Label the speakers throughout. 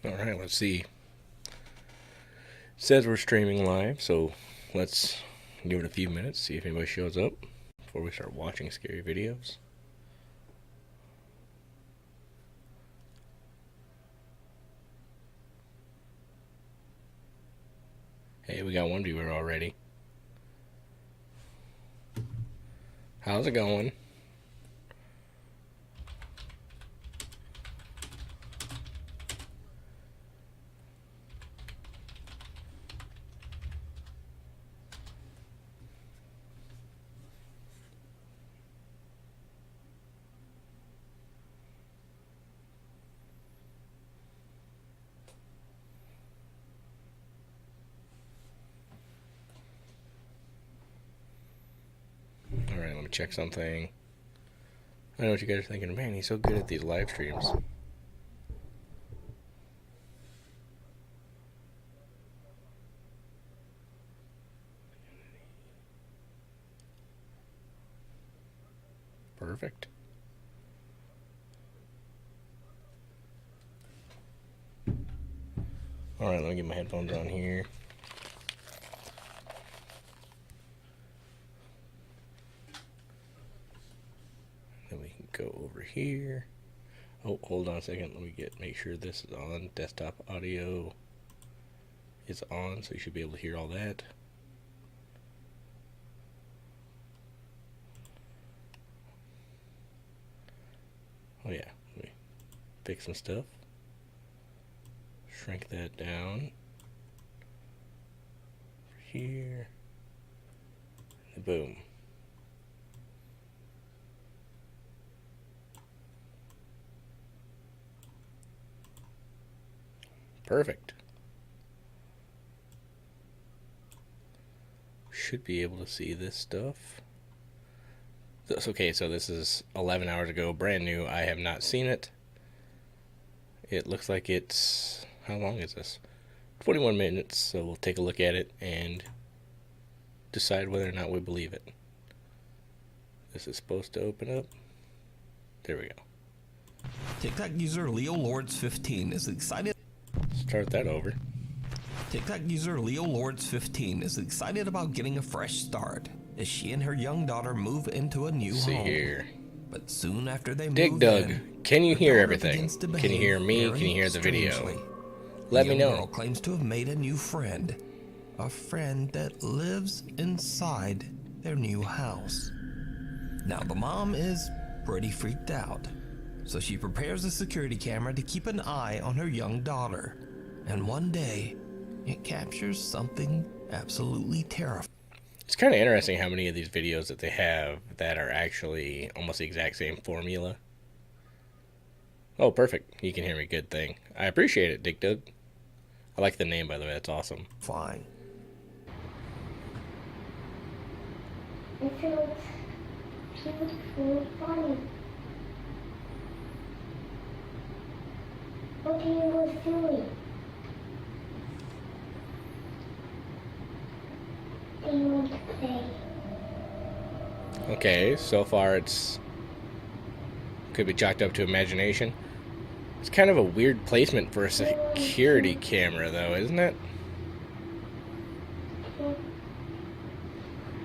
Speaker 1: Alright, let's see. It says we're streaming live, so let's give it a few minutes, see if anybody shows up before we start watching scary videos. Hey, we got one viewer already. How's it going? Alright, let me check something. I know what you guys are thinking. Man, he's so good at these live streams. Perfect. Alright, let me get my headphones on here. Then we can go over here. Oh, hold on a second. Let me make sure this is on. Desktop audio is on, so you should be able to hear all that. Oh yeah, let me fix some stuff. Shrink that down. Here. And boom. Perfect. Should be able to see this stuff. Okay, so this is 11 hours ago, brand new. I have not seen it. It looks like it's... How long is this? 21 minutes, so we'll take a look at it and decide whether or not we believe it. This is supposed to open up. There we go.
Speaker 2: TikTok user Leo Lords 15 is excited.
Speaker 1: Start that over.
Speaker 2: TikTok user Leo Lords 15 is excited about getting a fresh start as she and her young daughter move into a new
Speaker 1: Let's see
Speaker 2: home.
Speaker 1: here.
Speaker 2: But soon after they
Speaker 1: Dig
Speaker 2: move
Speaker 1: Dug,
Speaker 2: in,
Speaker 1: can you
Speaker 2: her
Speaker 1: hear
Speaker 2: daughter
Speaker 1: everything?
Speaker 2: begins to
Speaker 1: Can you hear
Speaker 2: behave
Speaker 1: me?
Speaker 2: very
Speaker 1: Can you hear the video?
Speaker 2: strangely.
Speaker 1: Let
Speaker 2: The
Speaker 1: me
Speaker 2: young
Speaker 1: know.
Speaker 2: girl claims to have made a new friend, a friend that lives inside their new house. Now the mom is pretty freaked out, so she prepares a security camera to keep an eye on her young daughter. And one day, it captures something absolutely terrifying.
Speaker 1: It's kind of interesting how many of these videos that they have that are actually almost the exact same formula. Oh, perfect. You can hear me. Good thing. I appreciate it, Dig Dug. I like the name, by the way. That's awesome.
Speaker 2: Fine.
Speaker 3: It feels beautiful and funny. What are you guys doing? Do you want to play?
Speaker 1: Okay, so far it's... could be chalked up to imagination. It's kind of a weird placement for a security camera, though, isn't it?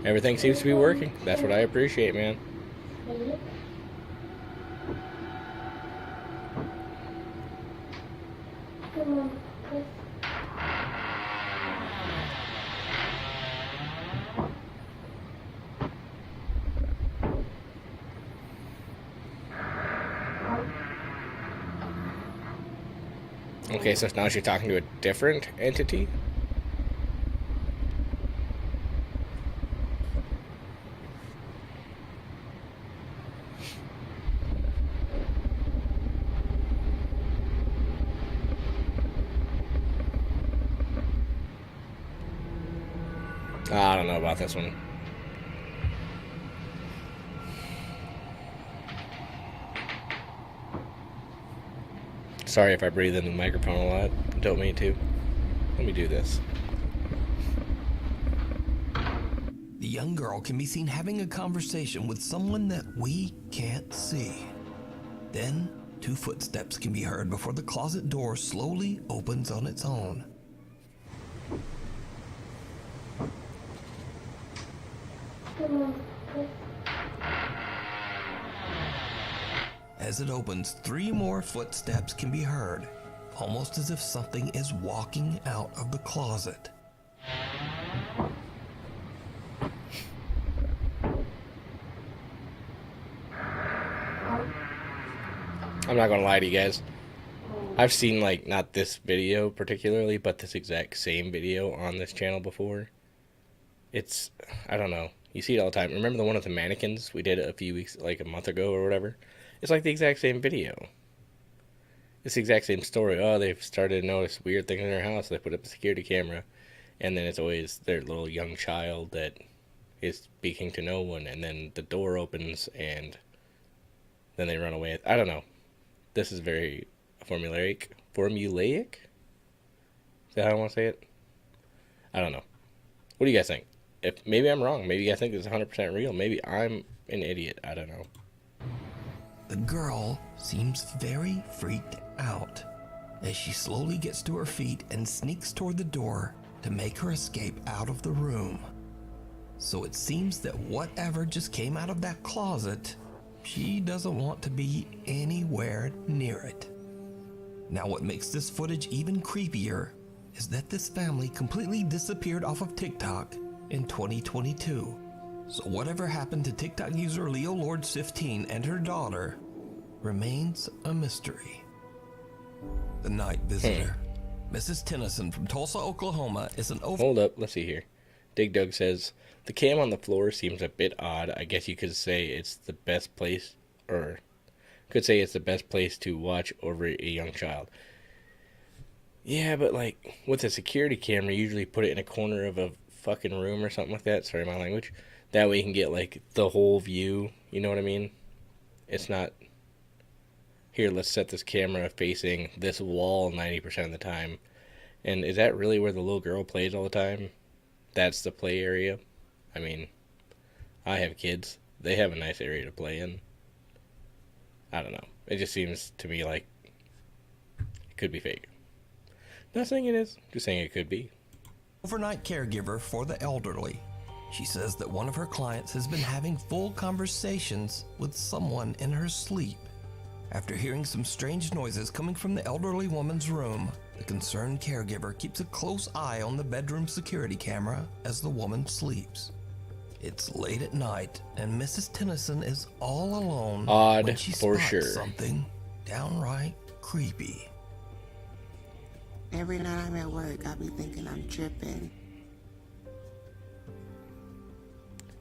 Speaker 1: Everything seems to be working. That's what I appreciate, man.
Speaker 3: Sleep? Come on, Chris.
Speaker 1: Okay, so now she's talking to a different entity? I don't know about this one. Sorry if I breathe in the microphone a lot. Don't mean to. Let me do this.
Speaker 2: The young girl can be seen having a conversation with someone that we can't see. Then, 2 footsteps can be heard before the closet door slowly opens on its own.
Speaker 3: Come on, Chris.
Speaker 2: As it opens, 3 more footsteps can be heard, almost as if something is walking out of the closet.
Speaker 1: I'm not gonna lie to you guys. I've seen, like, not this video particularly, but this exact same video on this channel before. It's, I don't know. You see it all the time. Remember the one with the mannequins we did a few weeks, like a month ago or whatever? It's like the exact same video. It's the exact same story. Oh, they've started to notice weird things in their house. They put up a security camera. And then it's always their little young child that is speaking to no one. And then the door opens and then they run away. I don't know. This is very formulaic. Formulaic? Is that how I want to say it? I don't know. What do you guys think? If maybe I'm wrong. Maybe you guys think it's 100% real. Maybe I'm an idiot. I don't know.
Speaker 2: The girl seems very freaked out as she slowly gets to her feet and sneaks toward the door to make her escape out of the room. So it seems that whatever just came out of that closet, she doesn't want to be anywhere near it. Now, what makes this footage even creepier is that this family completely disappeared off of TikTok in 2022. So whatever happened to TikTok user Leo Lords 15 and her daughter remains a mystery. The night visitor. Mrs. Tennyson from Tulsa, Oklahoma is an
Speaker 1: Hold up, let's see here. Dig Dug says, the cam on the floor seems a bit odd. I guess you could say it's the best place, or could say it's the best place to watch over a young child. Yeah, but like, with a security camera, you usually put it in a corner of a fucking room or something like that. Sorry, my language. That way you can get, like, the whole view. You know what I mean? It's not, here, let's set this camera facing this wall 90% of the time. And is that really where the little girl plays all the time? That's the play area? I mean, I have kids. They have a nice area to play in. I don't know. It just seems to me like it could be fake. Not saying it is, just saying it could be.
Speaker 2: Overnight caregiver for the elderly. She says that one of her clients has been having full conversations with someone in her sleep. After hearing some strange noises coming from the elderly woman's room, the concerned caregiver keeps a close eye on the bedroom security camera as the woman sleeps. It's late at night, and Mrs. Tennyson is all alone
Speaker 1: Odd
Speaker 2: when she
Speaker 1: for
Speaker 2: spots
Speaker 1: sure.
Speaker 2: something downright creepy.
Speaker 4: Every night I'm at work, I be thinking I'm tripping.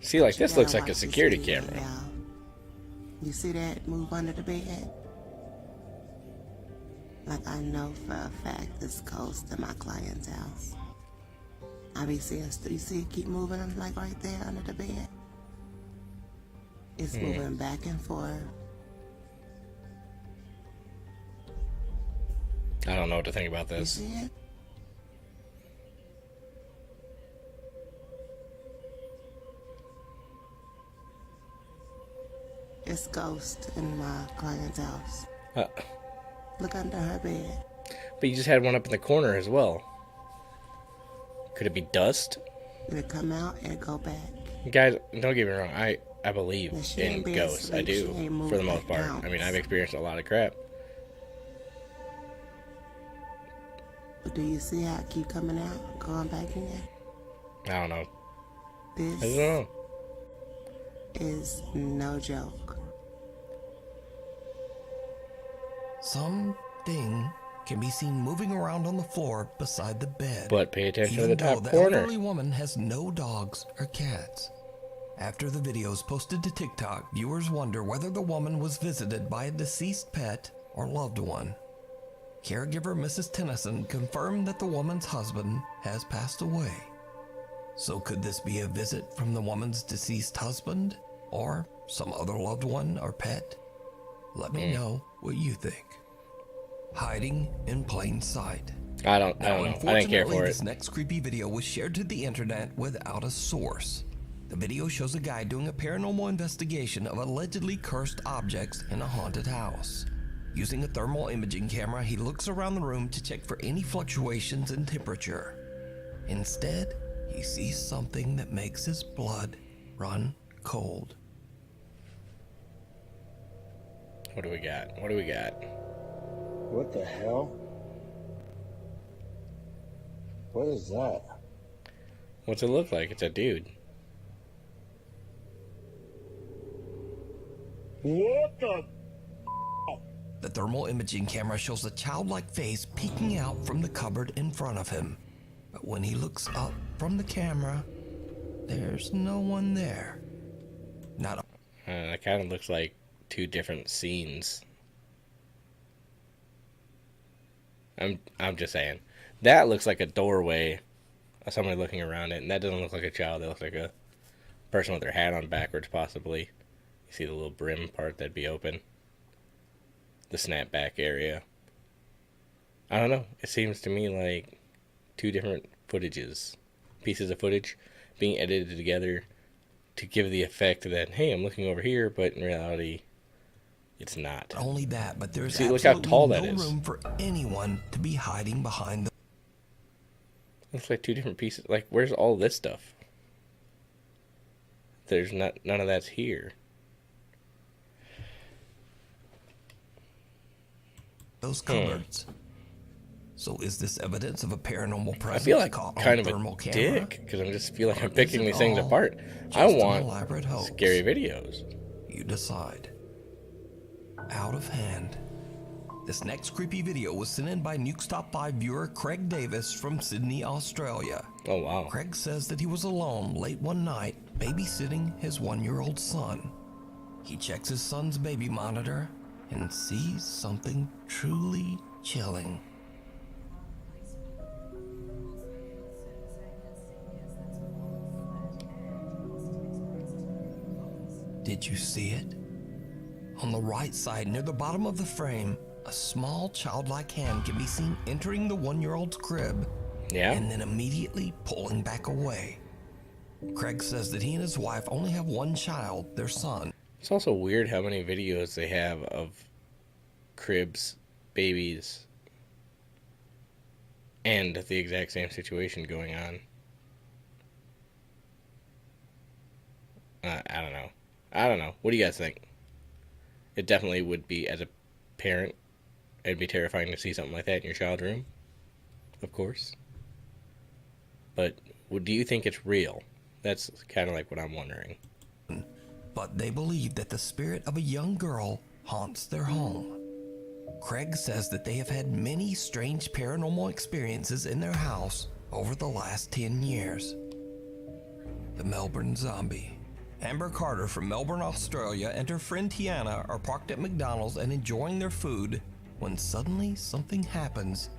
Speaker 1: See, like, this
Speaker 4: You
Speaker 1: looks
Speaker 4: gotta
Speaker 1: like a
Speaker 4: watch the
Speaker 1: security
Speaker 4: video,
Speaker 1: camera.
Speaker 4: y'all. You see that move under the bed? Like, I know for a fact this goes to my client's house. I be seeing, you see it keep moving, like right there under the bed? It's moving back and forth.
Speaker 1: I don't know what to think about
Speaker 4: You
Speaker 1: this.
Speaker 4: see it? It's ghost in my client's house.
Speaker 1: Uh,
Speaker 4: Look under her bed.
Speaker 1: but you just had one up in the corner as well. Could it be dust?
Speaker 4: It'll come out and go back.
Speaker 1: Guys, don't get me wrong. I believe
Speaker 4: Now, she
Speaker 1: in
Speaker 4: ain't been
Speaker 1: ghosts. I
Speaker 4: asleep.
Speaker 1: do,
Speaker 4: She ain't moved
Speaker 1: for the most
Speaker 4: like
Speaker 1: part.
Speaker 4: down.
Speaker 1: I mean, I've experienced a lot of crap.
Speaker 4: But do you see how it keep coming out, going back in?
Speaker 1: I don't know. I don't
Speaker 4: This
Speaker 1: know.
Speaker 4: is no joke.
Speaker 2: Something can be seen moving around on the floor beside the bed.
Speaker 1: But pay attention to
Speaker 2: Even
Speaker 1: the
Speaker 2: though
Speaker 1: top
Speaker 2: the
Speaker 1: corner.
Speaker 2: elderly woman has no dogs or cats. After the video is posted to TikTok, viewers wonder whether the woman was visited by a deceased pet or loved one. Caregiver Mrs. Tennyson confirmed that the woman's husband has passed away. So could this be a visit from the woman's deceased husband or some other loved one or pet? Let me know what you think. Hiding in plain sight.
Speaker 1: I don't know. I didn't care
Speaker 2: Unfortunately,
Speaker 1: for it.
Speaker 2: this next creepy video was shared to the internet without a source. The video shows a guy doing a paranormal investigation of allegedly cursed objects in a haunted house. Using a thermal imaging camera, he looks around the room to check for any fluctuations in temperature. Instead, he sees something that makes his blood run cold.
Speaker 1: What do we got? What do we got?
Speaker 5: What the hell? What is that?
Speaker 1: What's it look like? It's a dude.
Speaker 5: What the?
Speaker 2: The thermal imaging camera shows a childlike face peeking out from the cupboard in front of him. But when he looks up from the camera, there's no one there. Not
Speaker 1: It kind of looks like two different scenes. I'm just saying. That looks like a doorway of somebody looking around it, and that doesn't look like a child. That looks like a person with their hat on backwards, possibly. You see the little brim part that'd be open. The snapback area. I don't know. It seems to me like two different pieces of footage being edited together to give the effect that, hey, I'm looking over here, but in reality, it's not.
Speaker 2: only that, but there's
Speaker 1: See, look how
Speaker 2: absolutely
Speaker 1: tall
Speaker 2: no
Speaker 1: that is.
Speaker 2: room for anyone to be hiding behind the...
Speaker 1: Looks like two different pieces. Like, where's all this stuff? There's none of that's here.
Speaker 2: those cupboards. So is this evidence of a paranormal
Speaker 1: I
Speaker 2: presence
Speaker 1: feel like
Speaker 2: caught on
Speaker 1: kind of
Speaker 2: thermal
Speaker 1: a
Speaker 2: camera?
Speaker 1: dick because I just feel like I'm
Speaker 2: Or
Speaker 1: picking
Speaker 2: is it
Speaker 1: these things
Speaker 2: all
Speaker 1: apart.
Speaker 2: just
Speaker 1: I
Speaker 2: an
Speaker 1: want
Speaker 2: elaborate hoax?
Speaker 1: scary videos.
Speaker 2: You decide. Out of hand. This next creepy video was sent in by Nuke's Top 5 viewer Craig Davis from Sydney, Australia.
Speaker 1: Oh, wow.
Speaker 2: Craig says that he was alone late one night babysitting his 1-year-old son. He checks his son's baby monitor and sees something truly chilling. Did you see it? On the right side, near the bottom of the frame, a small childlike hand can be seen entering the 1-year-old's crib
Speaker 1: Yeah?
Speaker 2: and then immediately pulling back away. Craig says that he and his wife only have one child, their son.
Speaker 1: It's also weird how many videos they have of cribs, babies, and the exact same situation going on. I don't know. I don't know. What do you guys think? It definitely would be, as a parent, it'd be terrifying to see something like that in your child's room. Of course. But do you think it's real? That's kind of like what I'm wondering.
Speaker 2: But they believe that the spirit of a young girl haunts their home. Craig says that they have had many strange paranormal experiences in their house over the last 10 years. The Melbourne Zombie. Amber Carter from Melbourne, Australia, and her friend Tiana are parked at McDonald's and enjoying their food when suddenly something happens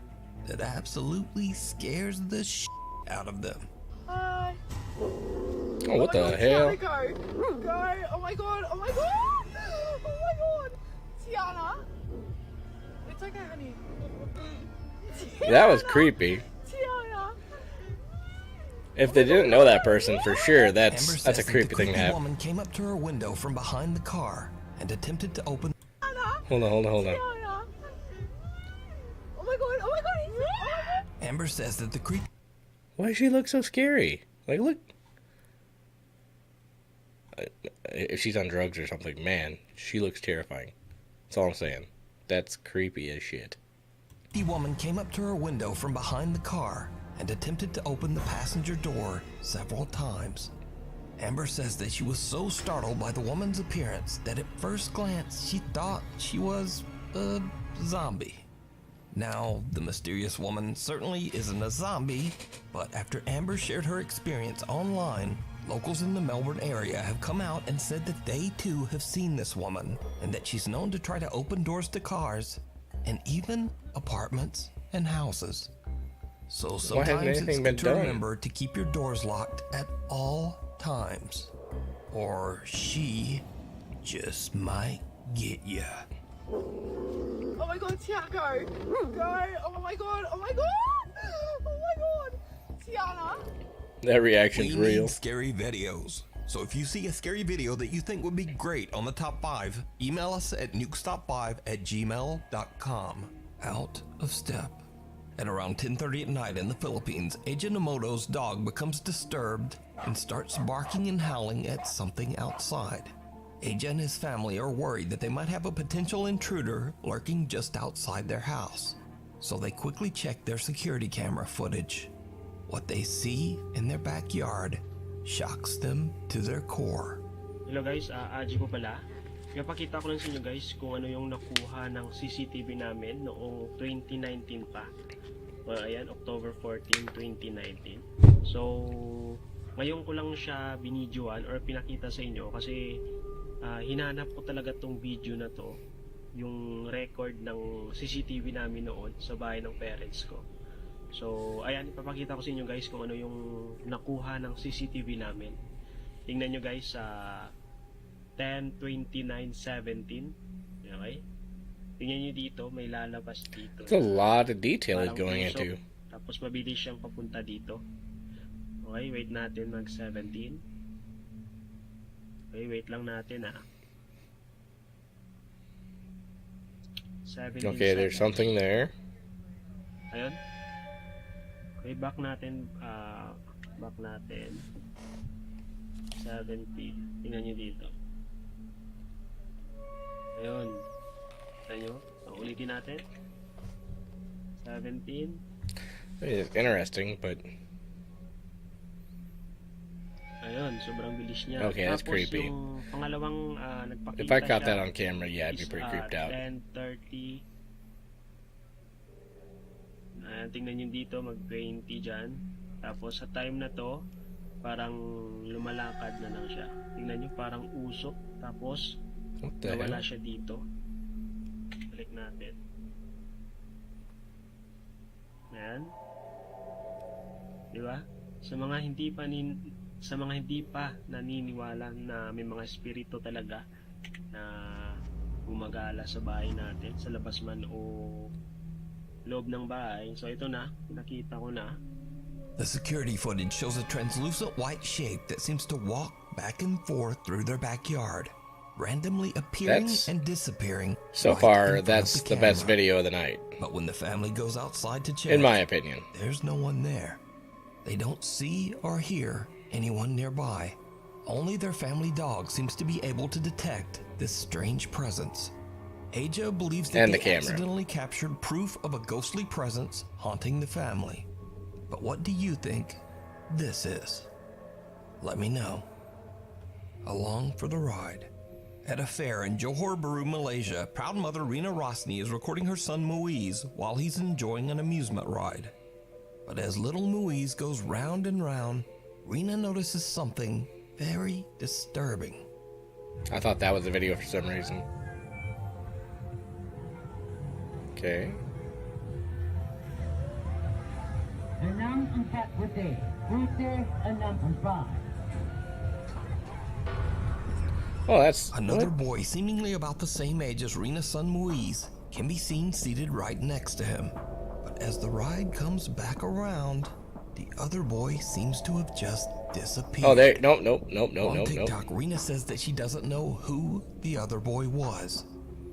Speaker 2: that absolutely scares the shit out of them.
Speaker 6: Hi.
Speaker 1: Oh, what the
Speaker 6: God,
Speaker 1: hell?
Speaker 6: Tiana, go. Go. Oh my god. Oh my god. Oh my god. Tiana. It's okay, honey.
Speaker 1: That was
Speaker 6: Tiana.
Speaker 1: creepy.
Speaker 6: Tiana.
Speaker 1: If they didn't know that person for sure,
Speaker 2: Amber
Speaker 1: that's
Speaker 2: says
Speaker 1: a
Speaker 2: that
Speaker 1: creepy
Speaker 2: the
Speaker 1: thing to
Speaker 2: creepy
Speaker 1: have.
Speaker 2: woman came up to her window from behind the car and attempted to open.
Speaker 6: Tiana.
Speaker 1: Hold on.
Speaker 6: Tiana. Oh my god. Oh my god. Oh my god.
Speaker 2: Amber says that the creepy
Speaker 1: Why does she look so scary? Like, look. If she's on drugs or something, man, she looks terrifying. That's all I'm saying. That's creepy as shit.
Speaker 2: woman came up to her window from behind the car and attempted to open the passenger door several times. Amber says that she was so startled by the woman's appearance that at first glance she thought she was a zombie. Now, the mysterious woman certainly isn't a zombie, but after Amber shared her experience online, locals in the Melbourne area have come out and said that they too have seen this woman and that she's known to try to open doors to cars and even apartments and houses. So
Speaker 1: Why hasn't
Speaker 2: sometimes it's
Speaker 1: anything
Speaker 2: good
Speaker 1: been
Speaker 2: to
Speaker 1: done?
Speaker 2: remember to keep your doors locked at all times, or she just might get ya.
Speaker 6: Oh my god, Tiana, go. Go. Oh my god. Oh my god. Oh my god. Tiana.
Speaker 1: That reaction's
Speaker 2: We
Speaker 1: real.
Speaker 2: need scary videos. So if you see a scary video that you think would be great on the top 5, email us at nukestop5@gmail.com. Out of step. At around 10:30 at night in the Philippines, Agent Emoto's dog becomes disturbed and starts barking and howling at something outside. Aja and his family are worried that they might have a potential intruder lurking just outside their house. So they quickly check their security camera footage. What they see in their backyard shocks them to their core.
Speaker 7: Hello guys, Aji po pala. Napakita ko lang sa inyo guys kung ano yung nakuha ng CCTV namin noong 2019 pa. Ayan, October 14, 2019. So, ngayon ko lang siya binidyoan or pinakita sa inyo kasi hinanap ko talaga tong video na to, yung record ng CCTV namin noon sa bahay ng parents ko. So, ayan, ipapakita ko sa inyo guys kung ano yung nakuha ng CCTV namin. Tingnan nyo guys sa 10/29/17. Okay? Tingnan nyo dito, may lalabas dito.
Speaker 1: It's a lot of detail
Speaker 7: Parang
Speaker 1: going
Speaker 7: usok,
Speaker 1: into.
Speaker 7: Tapos mabilis siyang papunta dito. Okay, wait natin mag 17. Okay, wait lang natin 17
Speaker 1: Okay, there's
Speaker 7: seconds.
Speaker 1: something there.
Speaker 7: Ayun. Okay, back natin 17. Tingnan nyo dito. Ayun. Tingnan nyo. So, ulitin natin. 17.
Speaker 1: It's interesting, but
Speaker 7: Ayun, sobrang bilis niya.
Speaker 1: Okay, that's
Speaker 7: Tapos
Speaker 1: creepy.
Speaker 7: yung pangalawang nagpakita
Speaker 1: if I caught
Speaker 7: siya
Speaker 1: that on camera, yeah, I'd be
Speaker 7: is,
Speaker 1: pretty creeped out.
Speaker 7: 10:30. Tingnan nyo dito, mag-20 dyan. Tapos sa time na to, parang lumalakad na lang siya. Tingnan nyo, parang usok. Tapos,
Speaker 1: What the
Speaker 7: nawala
Speaker 1: hell?
Speaker 7: siya dito. Balik natin. Ayan. Diba? Sa mga hindi pa naniniwala na may mga espiritu talaga na gumagala sa bahay natin, sa labas man o loob ng bahay. So ito na, nakita ko na.
Speaker 2: The security footage shows a translucent white shape that seems to walk back and forth through their backyard, randomly appearing
Speaker 1: That's-
Speaker 2: and disappearing.
Speaker 1: So
Speaker 2: right
Speaker 1: far,
Speaker 2: in front of
Speaker 1: that's the best
Speaker 2: camera.
Speaker 1: video of the night,
Speaker 2: But when the family goes outside to check,
Speaker 1: in my opinion.
Speaker 2: there's no one there. They don't see or hear anyone nearby. Only their family dog seems to be able to detect this strange presence. Aja believes that
Speaker 1: And the
Speaker 2: they
Speaker 1: camera.
Speaker 2: accidentally captured proof of a ghostly presence haunting the family. But what do you think this is? Let me know. Along for the ride. At a fair in Johor Bahru, Malaysia, proud mother Rina Rosni is recording her son Muiz while he's enjoying an amusement ride. But as little Muiz goes round and round, Rina notices something very disturbing.
Speaker 1: I thought that was the video for some reason. Okay.
Speaker 8: 6-4 putih, putih 6-4.
Speaker 1: Oh, that's
Speaker 2: Another
Speaker 1: what?
Speaker 2: boy, seemingly about the same age as Rina's son Muiz, can be seen seated right next to him. But as the ride comes back around, the other boy seems to have just disappeared.
Speaker 1: Oh, there. Nope.
Speaker 2: On TikTok, Rina says that she doesn't know who the other boy was.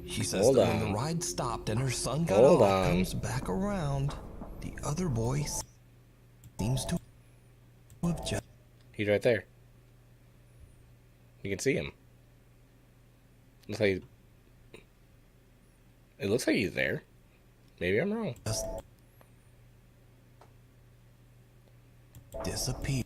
Speaker 2: She says
Speaker 1: Hold
Speaker 2: that when
Speaker 1: on.
Speaker 2: the ride stopped and her son got
Speaker 1: Hold
Speaker 2: off,
Speaker 1: on.
Speaker 2: comes back around, the other boy seems to have just
Speaker 1: He's right there. You can see him. It looks like he's there. Maybe I'm wrong.
Speaker 2: disappeared.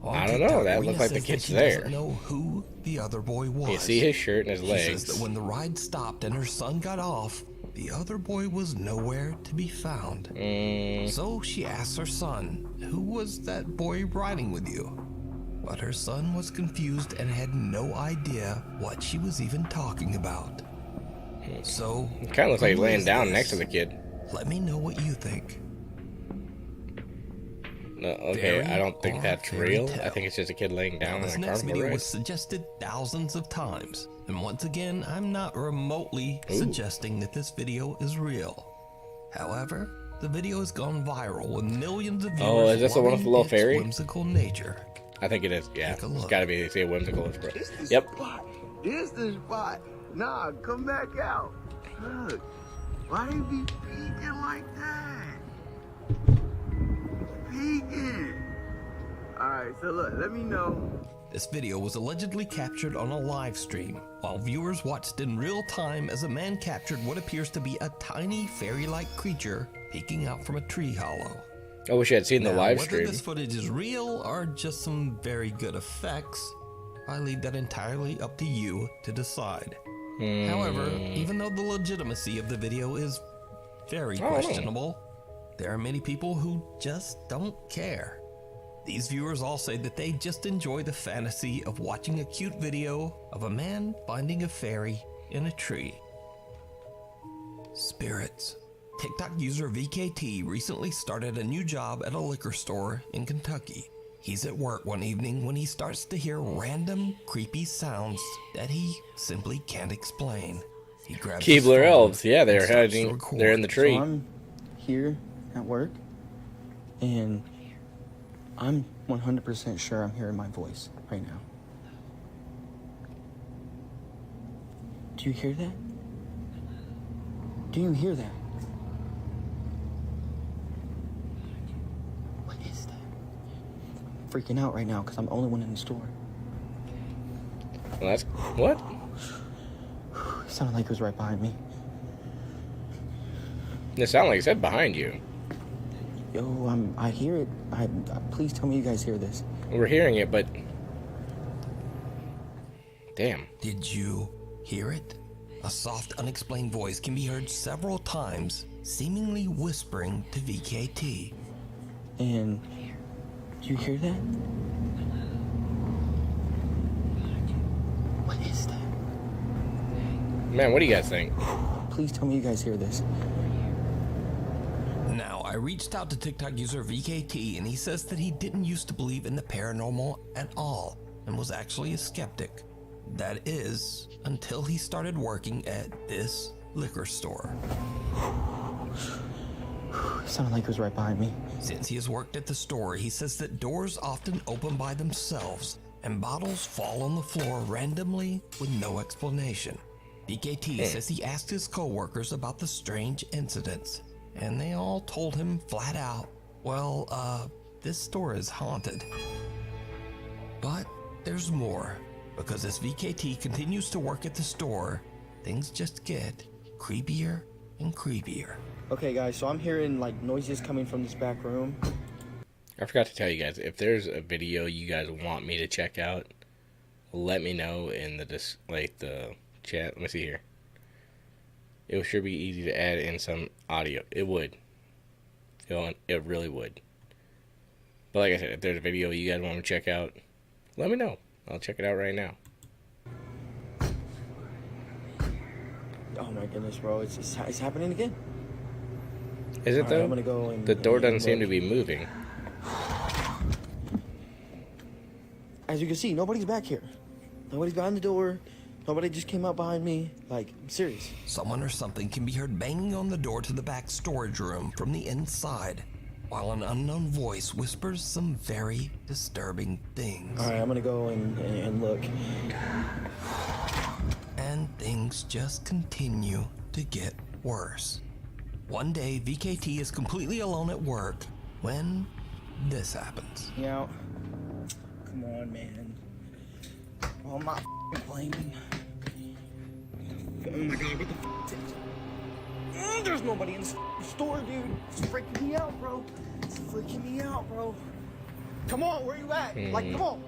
Speaker 2: On
Speaker 1: I don't know,
Speaker 2: TikTok,
Speaker 1: that
Speaker 2: Rina
Speaker 1: looked like the
Speaker 2: says that
Speaker 1: kid's
Speaker 2: she
Speaker 1: there.
Speaker 2: doesn't know who the other boy was.
Speaker 1: You see his shirt and his
Speaker 2: She says
Speaker 1: legs.
Speaker 2: that when the ride stopped and her son got off, the other boy was nowhere to be found. So she asks her son, "Who was that boy riding with you?" But her son was confused and had no idea what she was even talking about. So,
Speaker 1: It kind of looks like he's
Speaker 2: who
Speaker 1: laying
Speaker 2: is
Speaker 1: down
Speaker 2: this?
Speaker 1: next to the kid.
Speaker 2: Let me know what you think.
Speaker 1: No, okay,
Speaker 2: Fairy
Speaker 1: I don't think
Speaker 2: or
Speaker 1: that's
Speaker 2: fairy
Speaker 1: real.
Speaker 2: tale?
Speaker 1: I think it's just a kid laying down
Speaker 2: Now, this
Speaker 1: on a
Speaker 2: next
Speaker 1: carnival
Speaker 2: video
Speaker 1: ride.
Speaker 2: was suggested thousands of times, and once again, I'm not remotely
Speaker 1: Ooh.
Speaker 2: suggesting that this video is real. However, the video has gone viral with millions of viewers
Speaker 1: Oh, is this the one with
Speaker 2: loving
Speaker 1: the little
Speaker 2: its
Speaker 1: fairy?
Speaker 2: whimsical nature.
Speaker 1: I think it is. Yeah,
Speaker 2: Take a
Speaker 1: it's
Speaker 2: look.
Speaker 1: got to be. Say Whimsical Express.
Speaker 5: This the
Speaker 1: Yep.
Speaker 5: spot. This the spot. Nah, come back out. Look. Why they be peeking like that? Peeking. Alright, so look, let me know.
Speaker 2: This video was allegedly captured on a live stream, while viewers watched in real time as a man captured what appears to be a tiny fairy-like creature peeking out from a tree hollow.
Speaker 1: I wish I had seen the
Speaker 2: Now,
Speaker 1: live
Speaker 2: whether
Speaker 1: stream.
Speaker 2: this footage is real or just some very good effects, I leave that entirely up to you to decide. However, even though the legitimacy of the video is very questionable, there are many people who just don't care. These viewers all say that they just enjoy the fantasy of watching a cute video of a man finding a fairy in a tree. Spirits. TikTok user VKT recently started a new job at a liquor store in Kentucky. He's at work one evening when he starts to hear random, creepy sounds that he simply can't explain. He grabs his
Speaker 1: Keebler
Speaker 2: phone
Speaker 1: elves. Yeah,
Speaker 2: and
Speaker 1: they're
Speaker 2: starts to
Speaker 1: hiding.
Speaker 2: record.
Speaker 1: They're in the tree.
Speaker 9: So I'm here at work, and I'm 100% sure I'm hearing my voice right now. Do you hear that? Do you hear that? What is that? I'm freaking out right now because I'm the only one in the store.
Speaker 1: Well, that's what?
Speaker 9: It sounded like it was right behind me.
Speaker 1: It sounded like it said behind you.
Speaker 9: Yo, I hear it. Please tell me you guys hear this.
Speaker 1: We're hearing it, but damn.
Speaker 2: Did you hear it? A soft, unexplained voice can be heard several times, seemingly whispering to VKT.
Speaker 9: And do you hear that? What is that?
Speaker 1: Man, what do you guys think?
Speaker 9: Please tell me you guys hear this.
Speaker 2: Now, I reached out to TikTok user VKT, and he says that he didn't used to believe in the paranormal at all and was actually a skeptic. That is, until he started working at this liquor store.
Speaker 9: It sounded like it was right behind me.
Speaker 2: Since he has worked at the store, he says that doors often open by themselves and bottles fall on the floor randomly with no explanation. VKT says he asked his co-workers about the strange incidents, and they all told him flat out, well, this store is haunted. But there's more, because as VKT continues to work at the store, things just get creepier and creepier.
Speaker 9: Okay, guys, so I'm hearing like noises coming from this back room.
Speaker 1: I forgot to tell you guys, if there's a video you guys want me to check out, let me know in the the chat. Let me see here. It would sure be easy to add in some audio. It would. It really would. But like I said, if there's a video you guys want me to check out, let me know. I'll check it out right now.
Speaker 9: Oh my goodness, bro, it's happening again.
Speaker 1: Is it
Speaker 9: All right,
Speaker 1: though?
Speaker 9: I'm gonna go and
Speaker 1: The door
Speaker 9: and
Speaker 1: doesn't seem to
Speaker 9: look.
Speaker 1: be moving.
Speaker 9: As you can see, nobody's back here. Nobody's behind the door. Nobody just came out behind me. Like, I'm serious.
Speaker 2: Someone or something can be heard banging on the door to the back storage room from the inside, while an unknown voice whispers some very disturbing things.
Speaker 9: All right, I'm gonna go and look.
Speaker 2: And things just continue to get worse. One day, VKT is completely alone at work when this happens.
Speaker 9: Yeah. Come on, man. Oh, I'm not blaming. Oh my god, what the there's nobody in the store, dude. It's freaking me out, bro. It's freaking me out, bro.
Speaker 6: Come on, where you at? Like, come on.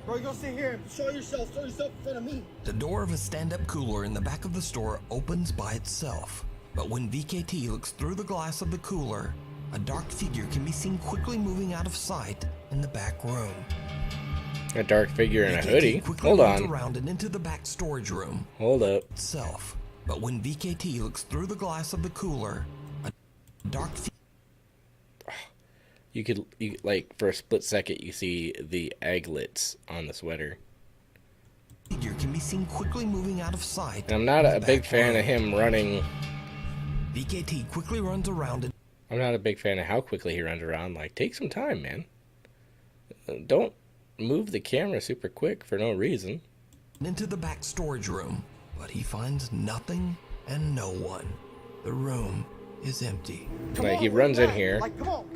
Speaker 6: Bro, you gonna sit here and show yourself in front of me.
Speaker 2: The door of a stand-up cooler in the back of the store opens by itself. But when VKT looks through the glass of the cooler, a dark figure can be seen quickly moving out of sight in the back room.
Speaker 1: A dark figure in a
Speaker 2: VKT
Speaker 1: hoodie.
Speaker 2: quickly
Speaker 1: Hold
Speaker 2: runs
Speaker 1: on.
Speaker 2: around and into the back storage room
Speaker 1: Hold up.
Speaker 2: itself. But when VKT looks through the glass of the cooler, a dark
Speaker 1: You could like for a split second you see the aglets on the sweater.
Speaker 2: figure can be seen quickly moving out of sight.
Speaker 1: And I'm not
Speaker 2: in
Speaker 1: a
Speaker 2: the
Speaker 1: big
Speaker 2: back
Speaker 1: fan
Speaker 2: room.
Speaker 1: of him running.
Speaker 2: VKT quickly runs around and
Speaker 1: I'm not a big fan of how quickly he runs around. Like, take some time, man. Don't move the camera super quick for no reason.
Speaker 2: Into the back storage room, but he finds nothing and no one. The room is empty.
Speaker 1: Like, he runs in here,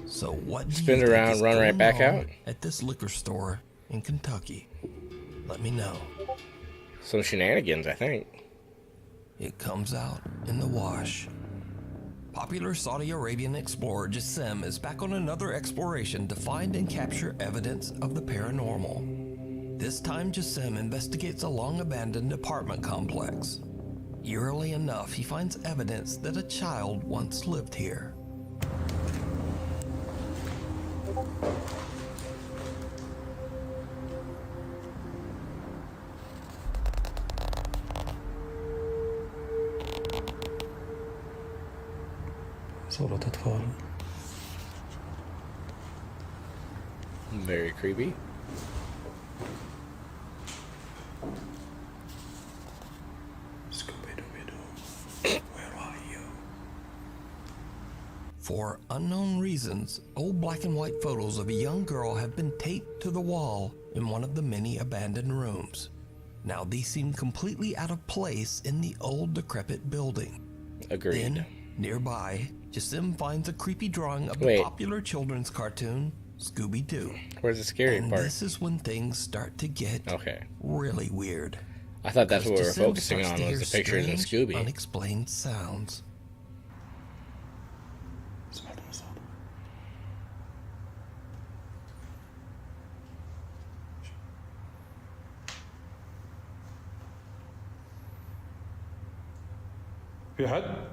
Speaker 2: So what do
Speaker 1: spin
Speaker 2: you think
Speaker 1: around,
Speaker 2: is
Speaker 1: run right
Speaker 2: going
Speaker 1: back
Speaker 2: on
Speaker 1: out.
Speaker 2: at this liquor store in Kentucky? Let me know.
Speaker 1: Some shenanigans, I think.
Speaker 2: It comes out in the wash. Popular Saudi Arabian explorer Jassim is back on another exploration to find and capture evidence of the paranormal. This time Jassim investigates a long-abandoned apartment complex. Eerily enough, he finds evidence that a child once lived here.
Speaker 10: صورة أطفال.
Speaker 1: Very creepy.
Speaker 10: Scooby-Dooby-Doo, where are you?
Speaker 2: For unknown reasons, old black and white photos of a young girl have been taped to the wall in one of the many abandoned rooms. Now these seem completely out of place in the old decrepit building.
Speaker 1: Agreed.
Speaker 2: Then, nearby, Jassim finds a creepy drawing of
Speaker 1: Wait.
Speaker 2: the popular children's cartoon, Scooby-Doo.
Speaker 1: Where's the scary
Speaker 2: And
Speaker 1: part?
Speaker 2: this is when things start to get
Speaker 1: Okay.
Speaker 2: really weird.
Speaker 1: I thought that's what we were
Speaker 2: Jassim
Speaker 1: focusing
Speaker 2: starts
Speaker 1: on,
Speaker 2: to
Speaker 1: was
Speaker 2: hear
Speaker 1: the pictures in
Speaker 2: strange,
Speaker 1: Scooby.
Speaker 2: unexplained sounds.
Speaker 10: سمعت مصادر. في حد؟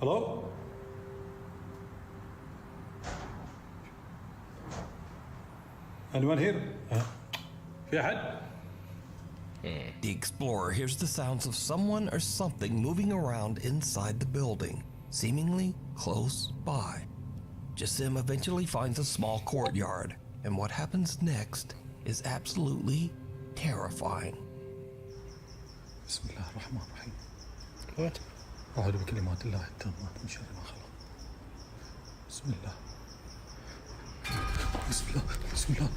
Speaker 10: Hello? Anyone here? في أحد؟
Speaker 2: The explorer hears the sounds of someone or something moving around inside the building, seemingly close by. Jassim eventually finds a small courtyard, and what happens next is absolutely terrifying.
Speaker 10: بسم الله الرحمن الرحيم.
Speaker 1: What?
Speaker 10: أعوذ بكلمات الله التامات من شر ما خلق. بسم الله. بسم الله. بسم الله.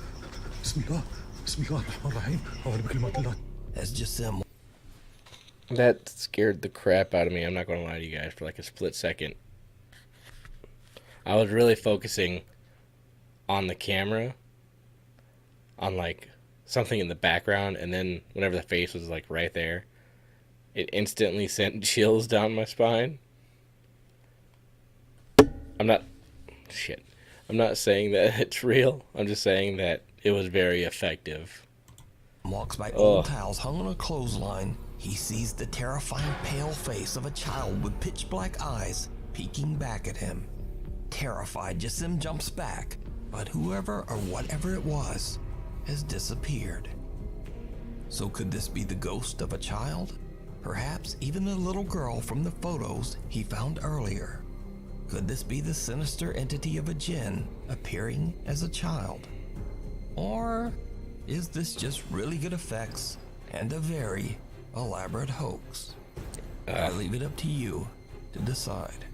Speaker 10: بسم الله. بسم الله الرحمن الرحيم. أعوذ بكلمات الله.
Speaker 2: As Jassim
Speaker 1: That scared the crap out of me. I'm not going to lie to you guys for like a split second. I was really focusing on the camera, on like something in the background, and then whenever the face was like right there, it instantly sent chills down my spine. I'm not saying that it's real. I'm just saying that it was very effective.
Speaker 2: walks by old towels hung on a clothesline, he sees the terrifying pale face of a child with pitch black eyes peeking back at him. Terrified, Jassim jumps back, but whoever or whatever it was has disappeared. So could this be the ghost of a child? Perhaps even the little girl from the photos he found earlier. Could this be the sinister entity of a jinn appearing as a child? Or is this just really good effects and a very elaborate hoax? I leave it up to you to decide.